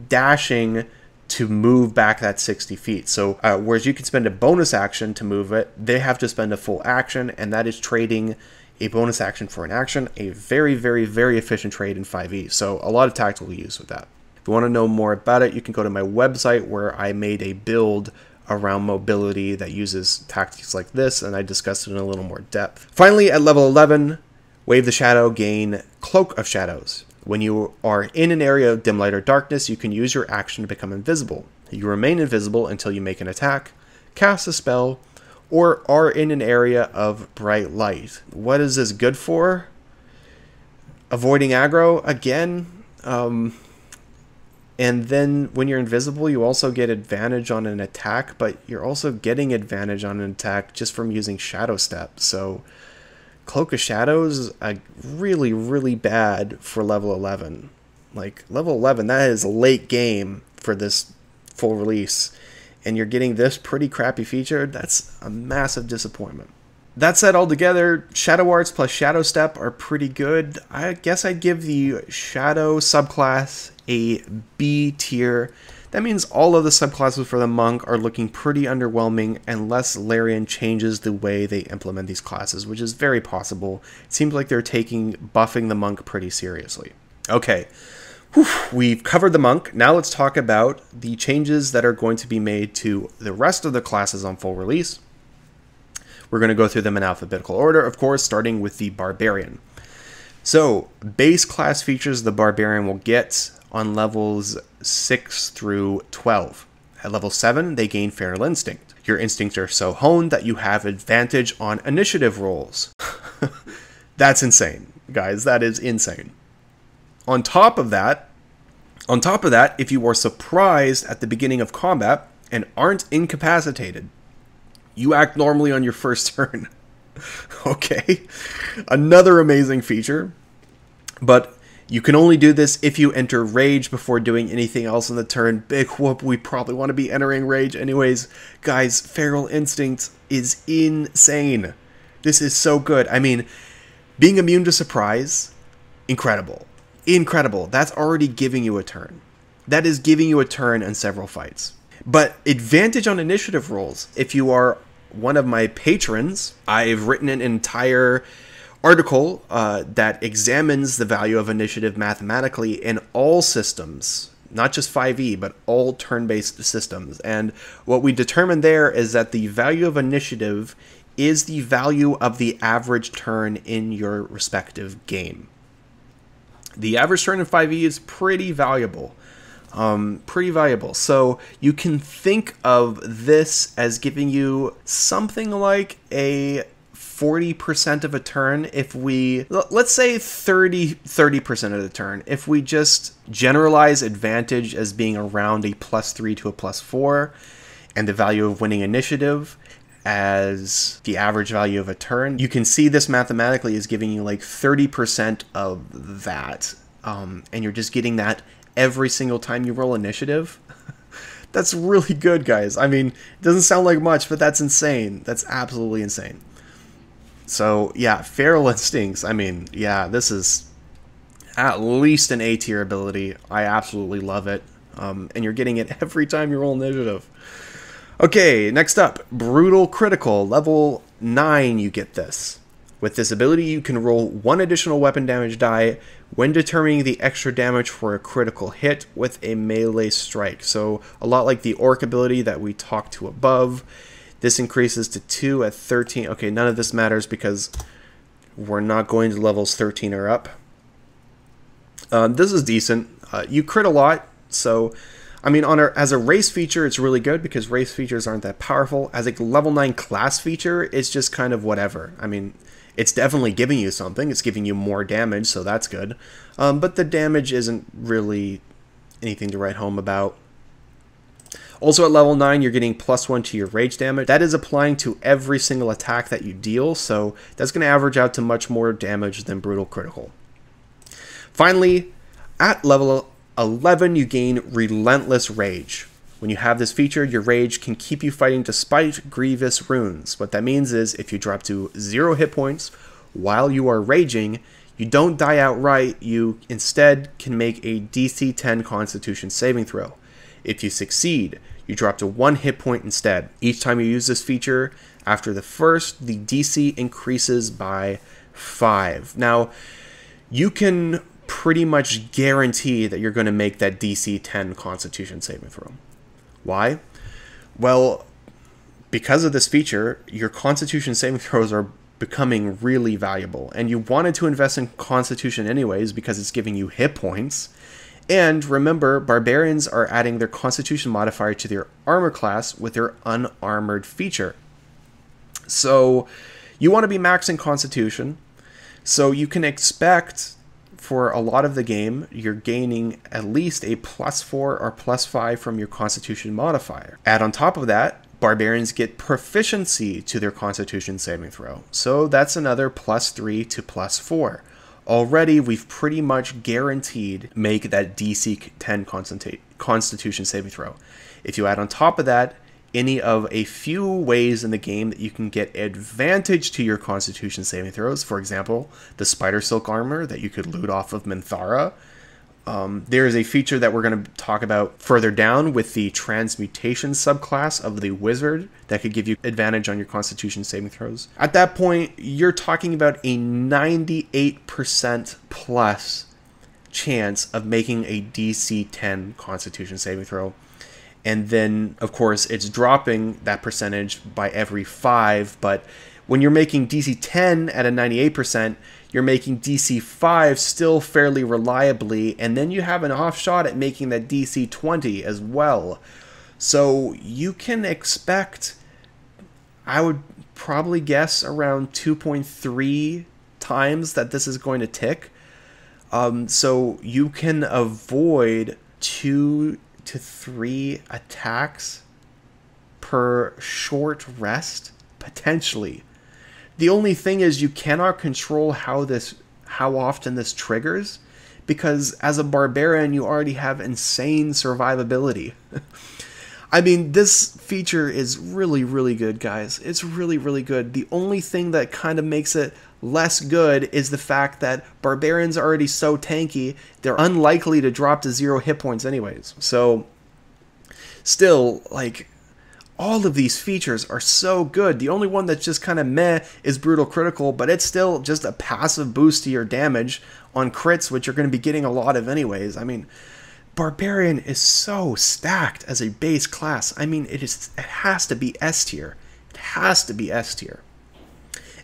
dashing to move back that 60 feet. So whereas you can spend a bonus action to move it, they have to spend a full action, and that is trading a bonus action for an action. A very, very, very efficient trade in 5e. So a lot of tactical use with that. If you want to know more about it, you can go to my website where I made a build around mobility that uses tactics like this, and I discussed it in a little more depth. Finally, at level 11, Wave the Shadow, gain Cloak of Shadows. When you are in an area of dim light or darkness, you can use your action to become invisible. You remain invisible until you make an attack, cast a spell, or are in an area of bright light. What is this good for? Avoiding aggro, again. And then when you're invisible, you also get advantage on an attack, but you're also getting advantage on an attack just from using Shadow Step. So Cloak of Shadows, really, really bad for level 11. Like, level 11, that is late game for this full release. And you're getting this pretty crappy feature. That's a massive disappointment. That said, altogether, Shadow Arts plus Shadow Step are pretty good. I guess I'd give the Shadow subclass a B tier. That means all of the subclasses for the Monk are looking pretty underwhelming unless Larian changes the way they implement these classes, which is very possible. It seems like they're taking buffing the Monk pretty seriously. Okay, we've covered the Monk. Now let's talk about the changes that are going to be made to the rest of the classes on full release. We're going to go through them in alphabetical order, of course, starting with the Barbarian. So, base class features the Barbarian will get on levels 6 through 12. At level 7, they gain Feral Instinct. Your instincts are so honed that you have advantage on initiative rolls. That's insane, guys. That is insane. On top of that, if you are surprised at the beginning of combat and aren't incapacitated, you act normally on your first turn. Okay, another amazing feature, but you can only do this if you enter Rage before doing anything else in the turn. Big whoop, we probably want to be entering Rage anyways. Guys, Feral Instinct is insane. This is so good. I mean, being immune to surprise, incredible. Incredible. That's already giving you a turn. That is giving you a turn in several fights. But advantage on initiative rolls. If you are one of my patrons, I've written an entire article that examines the value of initiative mathematically in all systems, not just 5e, but all turn-based systems. And what we determined there is that the value of initiative is the value of the average turn in your respective game. The average turn in 5e is pretty valuable. So you can think of this as giving you something like a 40% of a turn if we, let's say 30% of the turn, if we just generalize advantage as being around a +3 to a +4, and the value of winning initiative as the average value of a turn. You can see this mathematically is giving you like 30% of that. And you're just getting that every single time you roll initiative. That's really good, guys. I mean, it doesn't sound like much, but that's insane. That's absolutely insane. So, yeah, Feral Instincts. I mean, yeah, this is at least an A tier ability. I absolutely love it. And you're getting it every time you roll initiative. Okay, next up, Brutal Critical. Level 9, you get this. With this ability, you can roll 1 additional weapon damage die when determining the extra damage for a critical hit with a melee strike. So, a lot like the Orc ability that we talked to above. This increases to 2 at 13. Okay, none of this matters because we're not going to levels 13 or up. This is decent. You crit a lot, so I mean, as a race feature, it's really good because race features aren't that powerful. As a level 9 class feature, it's just kind of whatever. I mean, it's definitely giving you something. It's giving you more damage, so that's good. But the damage isn't really anything to write home about. Also at level 9, you're getting +1 to your rage damage. That is applying to every single attack that you deal, so that's going to average out to much more damage than Brutal Critical. Finally, at level 11, you gain Relentless Rage. When you have this feature, your rage can keep you fighting despite grievous runes. What that means is if you drop to 0 hit points while you are raging, you don't die outright, you instead can make a DC 10 Constitution saving throw. If you succeed, you drop to 1 hit point instead. Each time you use this feature, after the first, the DC increases by 5. Now, you can pretty much guarantee that you're going to make that DC 10 Constitution saving throw. Why? Well, because of this feature, your Constitution saving throws are becoming really valuable, and you wanted to invest in Constitution anyways because it's giving you hit points. And remember, Barbarians are adding their Constitution modifier to their armor class with their unarmored feature. So you want to be maxing Constitution, so you can expect for a lot of the game, you're gaining at least a +4 or +5 from your Constitution modifier. Add on top of that, Barbarians get proficiency to their Constitution saving throw. So that's another +3 to +4. Already, we've pretty much guaranteed make that DC 10 Constitution saving throw. If you add on top of that, any of a few ways in the game that you can get advantage to your Constitution saving throws, for example, the Spider Silk armor that you could loot off of Minthara. There is a feature that we're going to talk about further down with the Transmutation subclass of the Wizard that could give you advantage on your Constitution saving throws. At that point, you're talking about a 98% plus chance of making a DC 10 Constitution saving throw. And then, of course, it's dropping that percentage by every 5, but when you're making DC 10 at a 98%, you're making DC 5 still fairly reliably, and then you have an off shot at making that DC 20 as well. So you can expect, I would probably guess, around 2.3 times that this is going to tick. So you can avoid 2 to 3 attacks per short rest, potentially. The only thing is you cannot control how often this triggers, because as a barbarian you already have insane survivability. I mean, this feature is really, really good, guys. It's really, really good. The only thing that kind of makes it less good is the fact that barbarians are already so tanky, they're unlikely to drop to 0 hit points anyways. So, still, like, all of these features are so good. The only one that's just kind of meh is Brutal Critical, but it's still just a passive boost to your damage on crits, which you're going to be getting a lot of anyways. I mean, Barbarian is so stacked as a base class. I mean, it has to be S tier. It has to be S tier.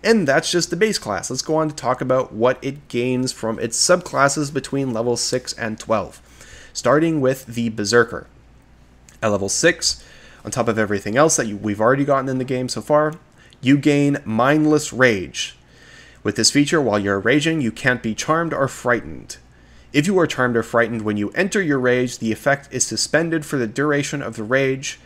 And that's just the base class. Let's go on to talk about what it gains from its subclasses between levels 6 and 12. Starting with the Berserker. At level 6, on top of everything else that we've already gotten in the game so far, you gain Mindless Rage. With this feature, while you're raging, you can't be charmed or frightened. If you are charmed or frightened when you enter your rage, the effect is suspended for the duration of the rage.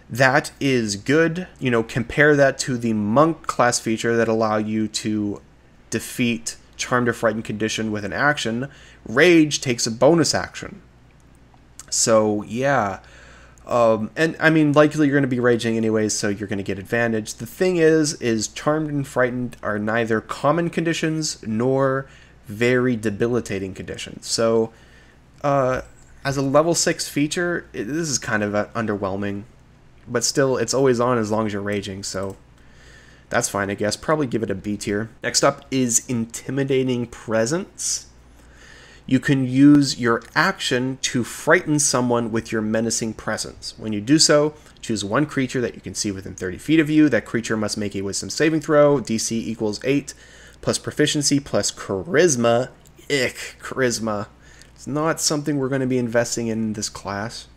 That is good. You know, compare that to the monk class feature that allow you to defeat Charmed or Frightened condition with an action. Rage takes a bonus action. So, yeah. And, I mean, likely you're going to be raging anyways, so you're going to get advantage. The thing is Charmed and Frightened are neither common conditions nor very debilitating conditions. So, as a level 6 feature, this is kind of underwhelming. But still, it's always on as long as you're raging, so that's fine, I guess. Probably give it a B tier. Next up is Intimidating Presence. You can use your action to frighten someone with your menacing presence. When you do so, choose one creature that you can see within 30 feet of you. That creature must make a wisdom saving throw. DC equals 8, plus proficiency, plus charisma. Ick, charisma. It's not something we're going to be investing in this class.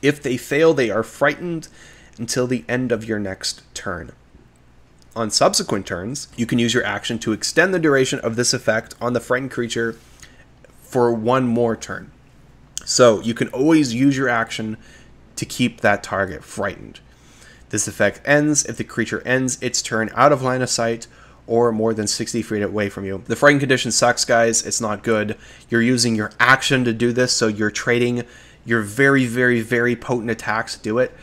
If they fail, they are frightened until the end of your next turn. On subsequent turns, you can use your action to extend the duration of this effect on the frightened creature for one more turn. So you can always use your action to keep that target frightened. This effect ends if the creature ends its turn out of line of sight or more than 60 feet away from you. The frightened condition sucks, guys. It's not good. You're using your action to do this, so you're trading your very, very, very potent attacks to do it.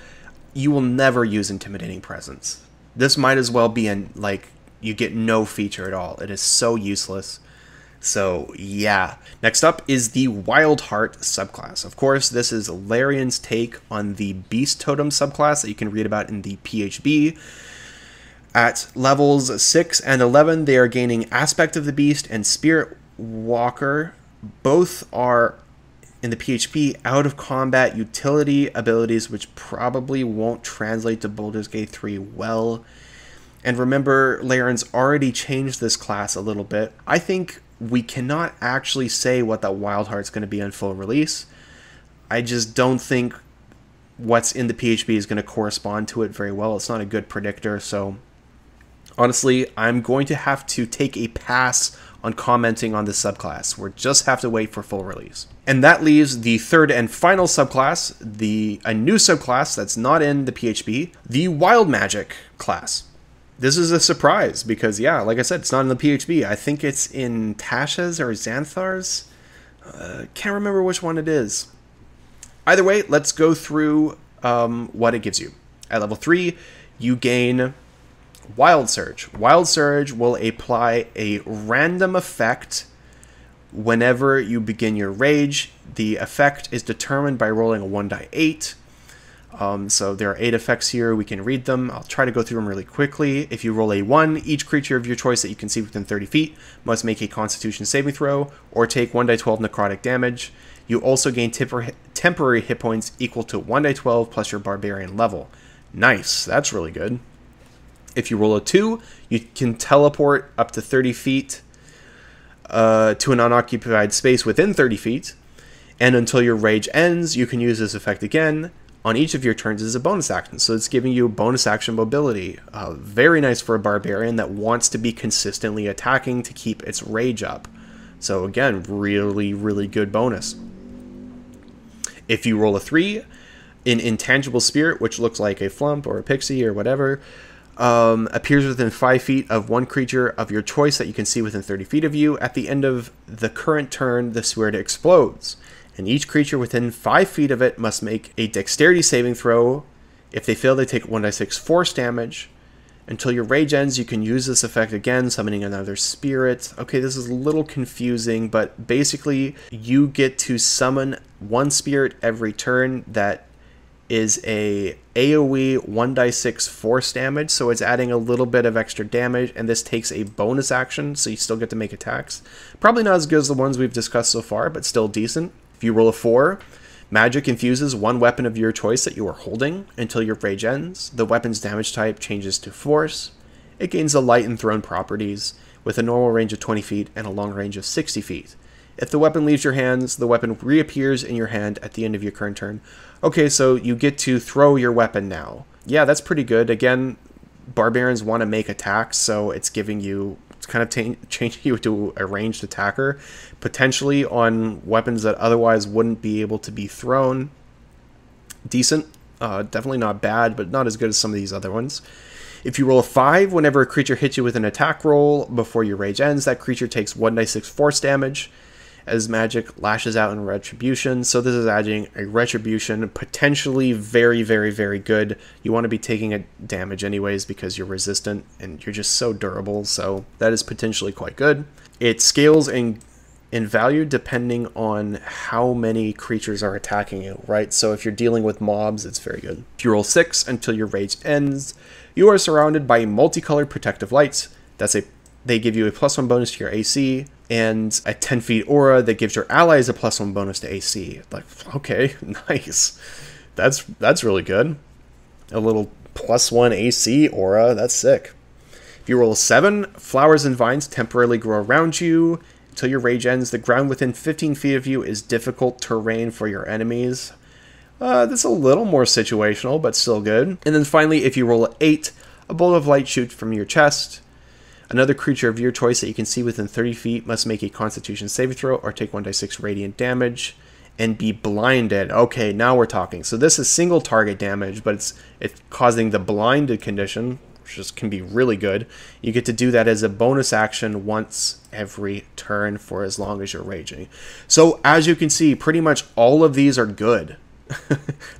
You will never use Intimidating Presence. This might as well be you get no feature at all. It is so useless. So, yeah. Next up is the Wildheart subclass. Of course, this is Larian's take on the Beast Totem subclass that you can read about in the PHB. At levels 6 and 11, they are gaining Aspect of the Beast and Spirit Walker. Both are, in the PHB, out of combat utility abilities, which probably won't translate to Baldur's Gate 3 well. And remember, Larian's already changed this class a little bit. I think we cannot actually say what that Wildheart's going to be on full release. I just don't think what's in the PHB is going to correspond to it very well. It's not a good predictor, so honestly, I'm going to have to take a pass on commenting on this subclass. We'll just have to wait for full release. And that leaves the third and final subclass, a new subclass that's not in the PHB, the Wild Magic class. This is a surprise because, yeah, like I said, it's not in the PHB. I think it's in Tasha's or Xanthar's. Can't remember which one it is. Either way, let's go through what it gives you. At level 3, you gain Wild Surge. Wild Surge will apply a random effect whenever you begin your rage. The effect is determined by rolling a 1d8. So there are 8 effects here. We can read them. I'll try to go through them really quickly. If you roll a 1, each creature of your choice that you can see within 30 feet must make a Constitution saving throw or take 1d12 necrotic damage. You also gain temporary hit points equal to 1d12 plus your Barbarian level. Nice. That's really good. If you roll a 2, you can teleport up to 30 feet to an unoccupied space within 30 feet. And until your rage ends, you can use this effect again on each of your turns as a bonus action. So it's giving you bonus action mobility. Very nice for a Barbarian that wants to be consistently attacking to keep its rage up. So again, really, really good bonus. If you roll a 3, an Intangible Spirit, which looks like a Flump or a Pixie or whatever, appears within 5 feet of one creature of your choice that you can see within 30 feet of you. At the end of the current turn, the spirit explodes, and each creature within 5 feet of it must make a dexterity saving throw. If they fail, they take 1d6 force damage. Until your rage ends, you can use this effect again, summoning another spirit. Okay, this is a little confusing, but basically you get to summon one spirit every turn that is a AoE 1d6 force damage, so it's adding a little bit of extra damage, and this takes a bonus action, so you still get to make attacks. Probably not as good as the ones we've discussed so far, but still decent. If you roll a 4, magic infuses one weapon of your choice that you are holding until your rage ends. The weapon's damage type changes to force. It gains the light and thrown properties, with a normal range of 20 feet and a long range of 60 feet. If the weapon leaves your hands, the weapon reappears in your hand at the end of your current turn. Okay, so you get to throw your weapon now. Yeah, that's pretty good. Again, Barbarians want to make attacks, so it's giving you, it's kind of changing you to a ranged attacker, potentially on weapons that otherwise wouldn't be able to be thrown. Decent. Definitely not bad, but not as good as some of these other ones. If you roll a 5, whenever a creature hits you with an attack roll before your rage ends, that creature takes 1d6 force damage as magic lashes out in retribution. So this is adding a retribution, potentially very, very, very good. You want to be taking a damage anyways because you're resistant and you're just so durable. So that is potentially quite good. It scales in value depending on how many creatures are attacking you, right? So if you're dealing with mobs, it's very good. If you roll 6 until your rage ends, you are surrounded by multicolored protective lights. They give you a +1 bonus to your AC, and a 10 feet aura that gives your allies a +1 bonus to AC. Like, okay, nice. That's really good. A little +1 AC aura, that's sick. If you roll a 7, flowers and vines temporarily grow around you until your rage ends. The ground within 15 feet of you is difficult terrain for your enemies. That's a little more situational, but still good. And then finally, if you roll an 8, a bolt of light shoots from your chest. Another creature of your choice that you can see within 30 feet must make a Constitution saving throw or take 1d6 radiant damage and be blinded. Okay, now we're talking. So this is single target damage, but it's causing the blinded condition, which can be really good. You get to do that as a bonus action once every turn for as long as you're raging. So as you can see, pretty much all of these are good.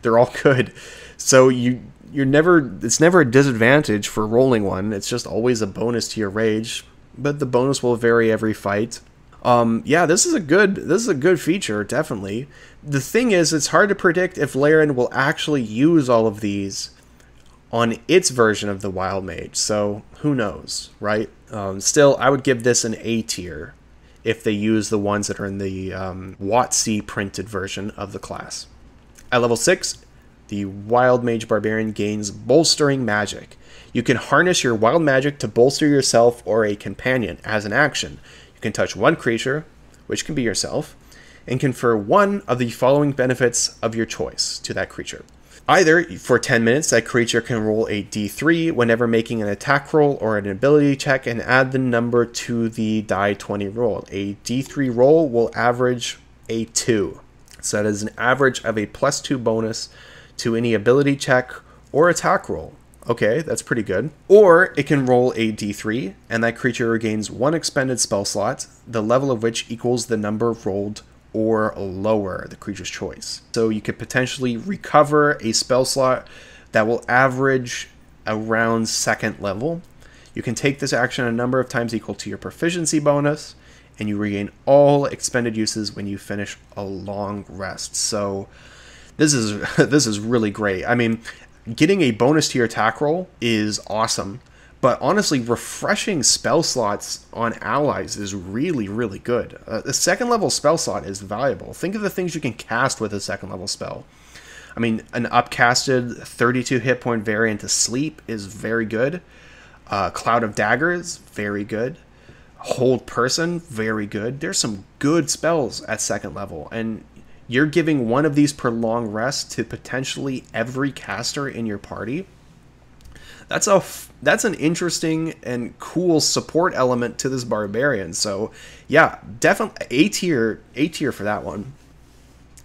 They're all good. So it's never a disadvantage for rolling one. It's just always a bonus to your rage, but the bonus will vary every fight. Yeah, this is a good feature, definitely. The thing is, it's hard to predict if Larian will actually use all of these on its version of the Wild Mage, so who knows, right? Still, I would give this an A tier if they use the ones that are in the WotC printed version of the class. At level 6, the Wild Mage Barbarian gains Bolstering Magic. You can harness your Wild Magic to bolster yourself or a companion as an action. You can touch one creature, which can be yourself, and confer one of the following benefits of your choice to that creature. Either, for 10 minutes, that creature can roll a d3 whenever making an attack roll or an ability check and add the number to the die 20 roll. A d3 roll will average a 2. So that is an average of a +2 bonus to any ability check or attack roll. Okay, that's pretty good. Or it can roll a d3, and that creature regains 1 expended spell slot, the level of which equals the number rolled or lower, the creature's choice. So you could potentially recover a spell slot that will average around 2nd level. You can take this action a number of times equal to your proficiency bonus, and you regain all expended uses when you finish a long rest. So this is really great. I mean, getting a bonus to your attack roll is awesome, but honestly, refreshing spell slots on allies is really, really good. A 2nd level spell slot is valuable. Think of the things you can cast with a 2nd level spell. I mean, an upcasted 32 hit point variant to sleep is very good. Cloud of Daggers, very good. Hold Person, very good. There's some good spells at 2nd level, and you're giving one of these per long rest to potentially every caster in your party. That's an interesting and cool support element to this Barbarian. So yeah, definitely A tier for that one.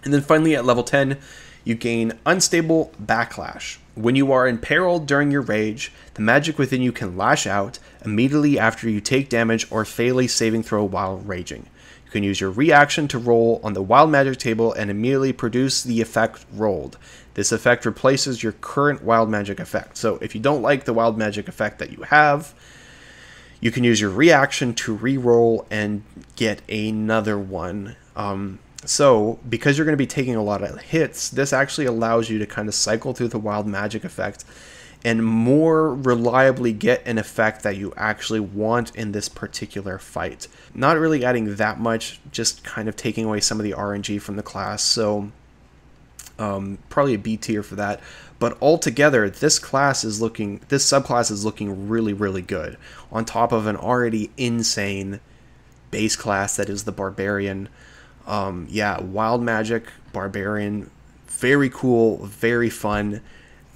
And then finally at level 10, you gain Unstable Backlash. When you are in peril during your rage, the magic within you can lash out immediately after you take damage or fail a saving throw while raging. You can use your reaction to roll on the Wild Magic table and immediately produce the effect rolled. This effect replaces your current Wild Magic effect. So if you don't like the Wild Magic effect that you have, you can use your reaction to re-roll and get another one. So because you're going to be taking a lot of hits, this actually allows you to kind of cycle through the Wild Magic effect and more reliably get an effect that you actually want in this particular fight. Not really adding that much, just kind of taking away some of the RNG from the class, so probably a B tier for that. But altogether, this subclass is looking really, really good, on top of an already insane base class that is the Barbarian. Yeah, Wild Magic, Barbarian, very cool, very fun.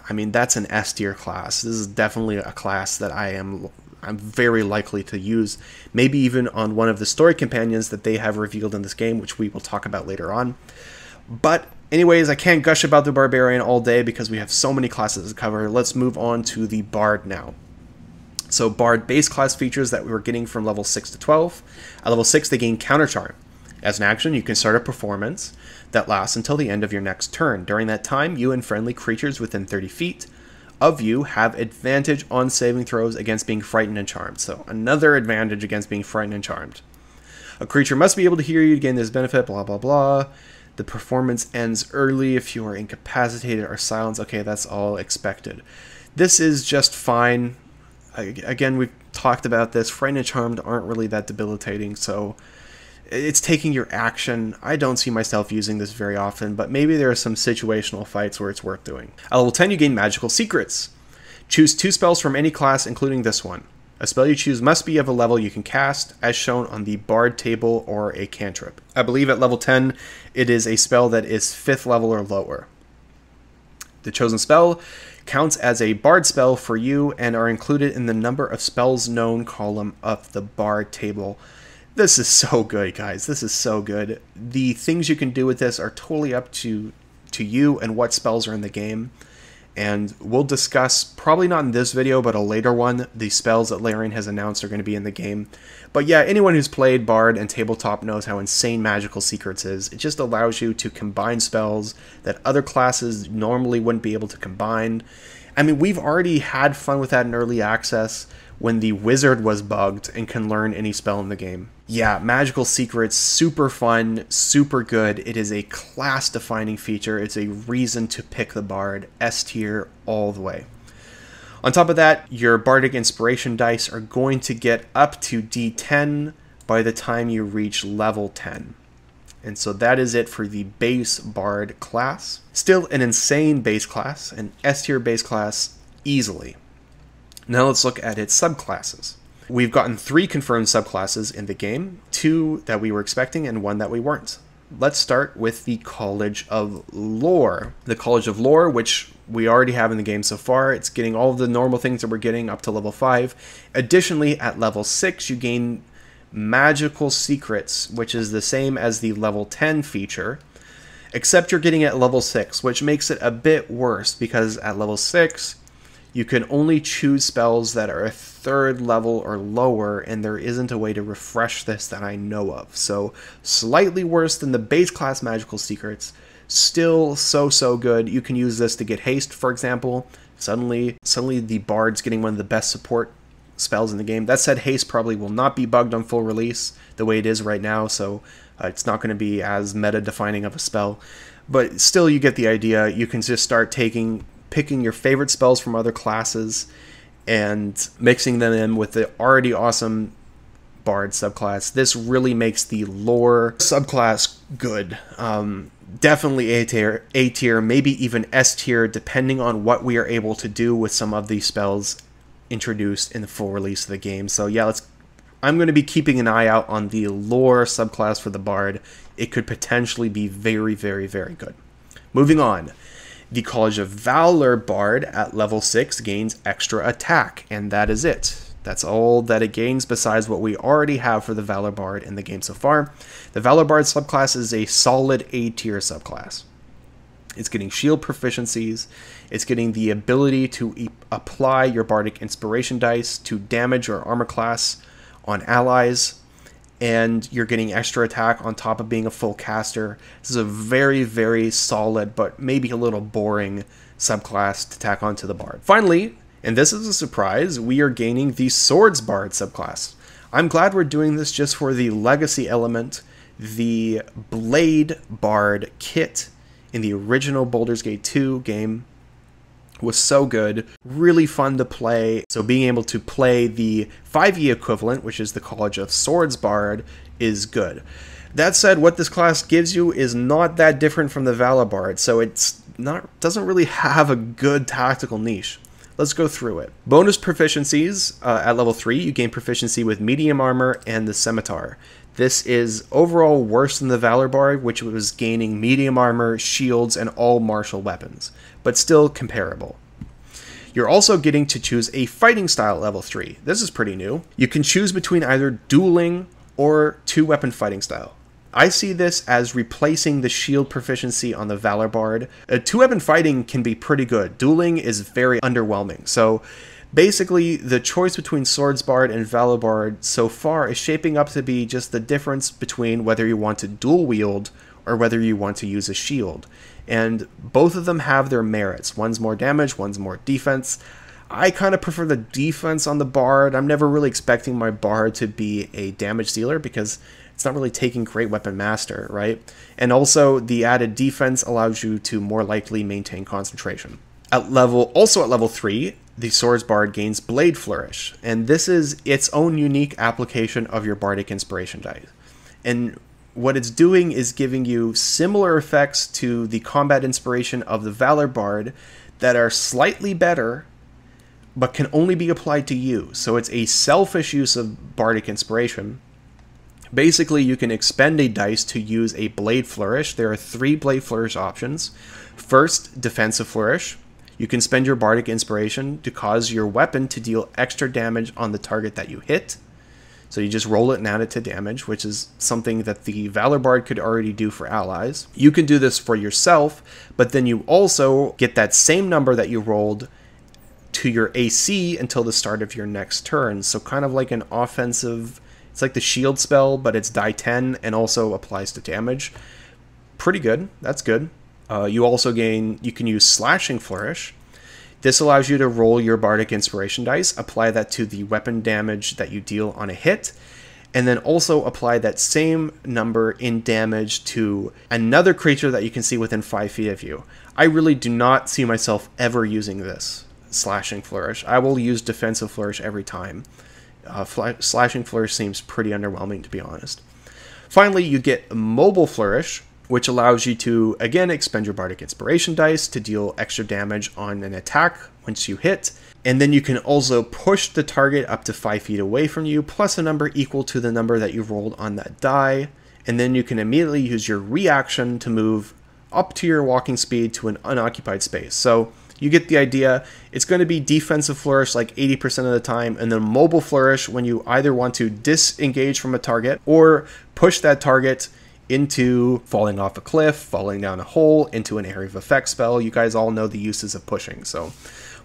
I mean, that's an S tier class. This is definitely a class that I'm very likely to use, maybe even on one of the story companions that they have revealed in this game, which we will talk about later on. But Anyways, I can't gush about the Barbarian all day because we have so many classes to cover. Let's move on to the Bard now. So Bard base class features that we were getting from level 6 to 12. At level 6, they gain Counter Charm. As an action, you can start a performance that lasts until the end of your next turn. During that time, you and friendly creatures within 30 feet of you have advantage on saving throws against being frightened and charmed. So another advantage against being frightened and charmed. A creature must be able to hear you to gain this benefit, blah, blah, blah. The performance ends early if you are incapacitated or silenced. Okay, that's all expected. This is just fine. Again, we've talked about this. Frightened and charmed aren't really that debilitating, so it's taking your action. I don't see myself using this very often, but maybe there are some situational fights where it's worth doing. At level 10, you gain Magical Secrets. Choose 2 spells from any class, including this one. A spell you choose must be of a level you can cast, as shown on the Bard table, or a cantrip. I believe at level 10, it is a spell that is 5th level or lower. The chosen spell counts as a Bard spell for you and are included in the number of spells known column of the Bard table. This is so good, guys. This is so good. The things you can do with this are totally up to you and what spells are in the game. And we'll discuss, probably not in this video, but a later one, the spells that Larian has announced are going to be in the game. But yeah, anyone who's played Bard and Tabletop knows how insane Magical Secrets is. It just allows you to combine spells that other classes normally wouldn't be able to combine. I mean, we've already had fun with that in early access when the Wizard was bugged and can learn any spell in the game. Yeah, Magical Secrets, super fun, super good. It is a class-defining feature. It's a reason to pick the Bard. S tier all the way. On top of that, your Bardic Inspiration dice are going to get up to D10 by the time you reach level 10. And so that is it for the base Bard class. Still an insane base class, an S tier base class easily. Now let's look at its subclasses. We've gotten 3 confirmed subclasses in the game, 2 that we were expecting and 1 that we weren't. Let's start with the College of Lore. The College of Lore, which we already have in the game so far, it's getting all of the normal things that we're getting up to level 5. Additionally, at level 6, you gain Magical Secrets, which is the same as the level 10 feature, except you're getting it at level 6, which makes it a bit worse because at level 6, you can only choose spells that are a 3rd level or lower, and there isn't a way to refresh this that I know of. So, slightly worse than the base class Magical Secrets. Still so good. You can use this to get haste, for example. Suddenly the Bard's getting one of the best support spells in the game. That said, haste probably will not be bugged on full release the way it is right now, so it's not going to be as meta-defining of a spell. But still, you get the idea. You can just start picking your favorite spells from other classes and mixing them in with the already awesome Bard subclass. This really makes the Lore subclass good. Definitely A tier, maybe even S tier, depending on what we are able to do with some of these spells introduced in the full release of the game. So yeah, I'm going to be keeping an eye out on the Lore subclass for the Bard. It could potentially be very good. Moving on. The College of Valor Bard at level 6 gains extra attack, and that is it. That's all that it gains besides what we already have for the Valor Bard in the game so far. The Valor Bard subclass is a solid A tier subclass. It's getting shield proficiencies, it's getting the ability to apply your Bardic Inspiration dice to damage or armor class on allies, and you're getting extra attack on top of being a full caster. This is a very solid, but maybe a little boring subclass to tack onto the Bard. Finally, and this is a surprise, we are gaining the Swords Bard subclass. I'm glad we're doing this just for the legacy element. The Blade Bard kit in the original Baldur's Gate 2 game was so good, really fun to play. So being able to play the 5e equivalent, which is the College of Swords Bard, is good. That said, what this class gives you is not that different from the Valor Bard, so doesn't really have a good tactical niche. Let's go through it. Bonus proficiencies. At level 3, you gain proficiency with medium armor and the scimitar. This is overall worse than the Valor Bard, which was gaining medium armor, shields, and all martial weapons, but still comparable. You're also getting to choose a fighting style at level 3. This is pretty new. You can choose between either dueling or 2-weapon fighting style. I see this as replacing the shield proficiency on the Valor Bard. Two-weapon fighting can be pretty good. Dueling is very underwhelming. So basically, the choice between Swords Bard and Valor Bard so far is shaping up to be just the difference between whether you want to dual wield or whether you want to use a shield. And both of them have their merits. One's more damage, one's more defense. I kind of prefer the defense on the Bard. I'm never really expecting my Bard to be a damage dealer because it's not really taking Great Weapon Master, right? And also, the added defense allows you to more likely maintain concentration. Also at level 3, the Swords Bard gains Blade Flourish, and this is its own unique application of your Bardic Inspiration dice. And what it's doing is giving you similar effects to the Combat Inspiration of the Valor Bard that are slightly better, but can only be applied to you. So it's a selfish use of Bardic Inspiration. Basically, you can expend a dice to use a Blade Flourish. There are 3 Blade Flourish options. First, Defensive Flourish. You can spend your Bardic Inspiration to cause your weapon to deal extra damage on the target that you hit. So you just roll it and add it to damage, which is something that the Valor Bard could already do for allies. You can do this for yourself, but then you also get that same number that you rolled to your AC until the start of your next turn. So kind of like an offensive, it's like the shield spell, but it's die 10 and also applies to damage. Pretty good. That's good. You can use Slashing Flourish. This allows you to roll your Bardic Inspiration dice, apply that to the weapon damage that you deal on a hit, and then also apply that same number in damage to another creature that you can see within 5 feet of you. I really do not see myself ever using this Slashing Flourish. I will use Defensive Flourish every time. Slashing Flourish seems pretty underwhelming, to be honest. Finally, you get Mobile Flourish, which allows you to, again, expend your Bardic Inspiration dice to deal extra damage on an attack once you hit. And then you can also push the target up to 5 feet away from you, plus a number equal to the number that you rolled on that die. And then you can immediately use your reaction to move up to your walking speed to an unoccupied space. So you get the idea. It's going to be Defensive Flourish like 80% of the time, and then Mobile Flourish when you either want to disengage from a target or push that target into falling off a cliff, falling down a hole, into an area of effect spell. You guys all know the uses of pushing. So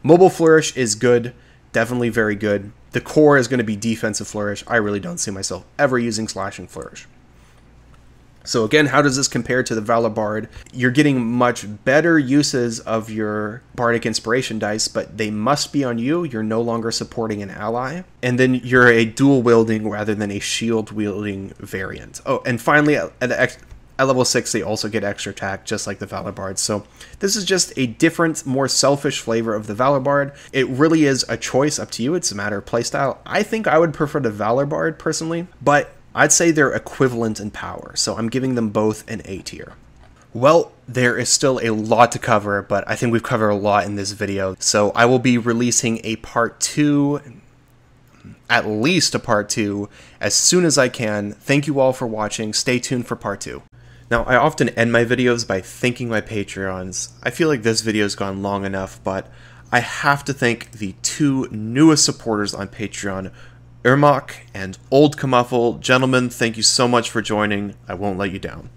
Mobile Flourish is good, definitely very good. The core is going to be Defensive Flourish. I really don't see myself ever using Slashing Flourish. So again, how does this compare to the Valor Bard? You're getting much better uses of your Bardic Inspiration dice, but they must be on you. You're no longer supporting an ally. And then you're a dual-wielding rather than a shield-wielding variant. Oh, and finally, at level 6, they also get extra attack, just like the Valor Bard. So this is just a different, more selfish flavor of the Valor Bard. It really is a choice, up to you. It's a matter of playstyle. I think I would prefer the Valor Bard, personally, but I'd say they're equivalent in power, so I'm giving them both an A tier. Well, there is still a lot to cover, but I think we've covered a lot in this video, so I will be releasing a part 2, at least a part 2, as soon as I can. Thank you all for watching. Stay tuned for part 2. Now, I often end my videos by thanking my Patreons. I feel like this video's gone long enough, but I have to thank the 2 newest supporters on Patreon, Irmak and Old Kamuffle. Gentlemen, thank you so much for joining. I won't let you down.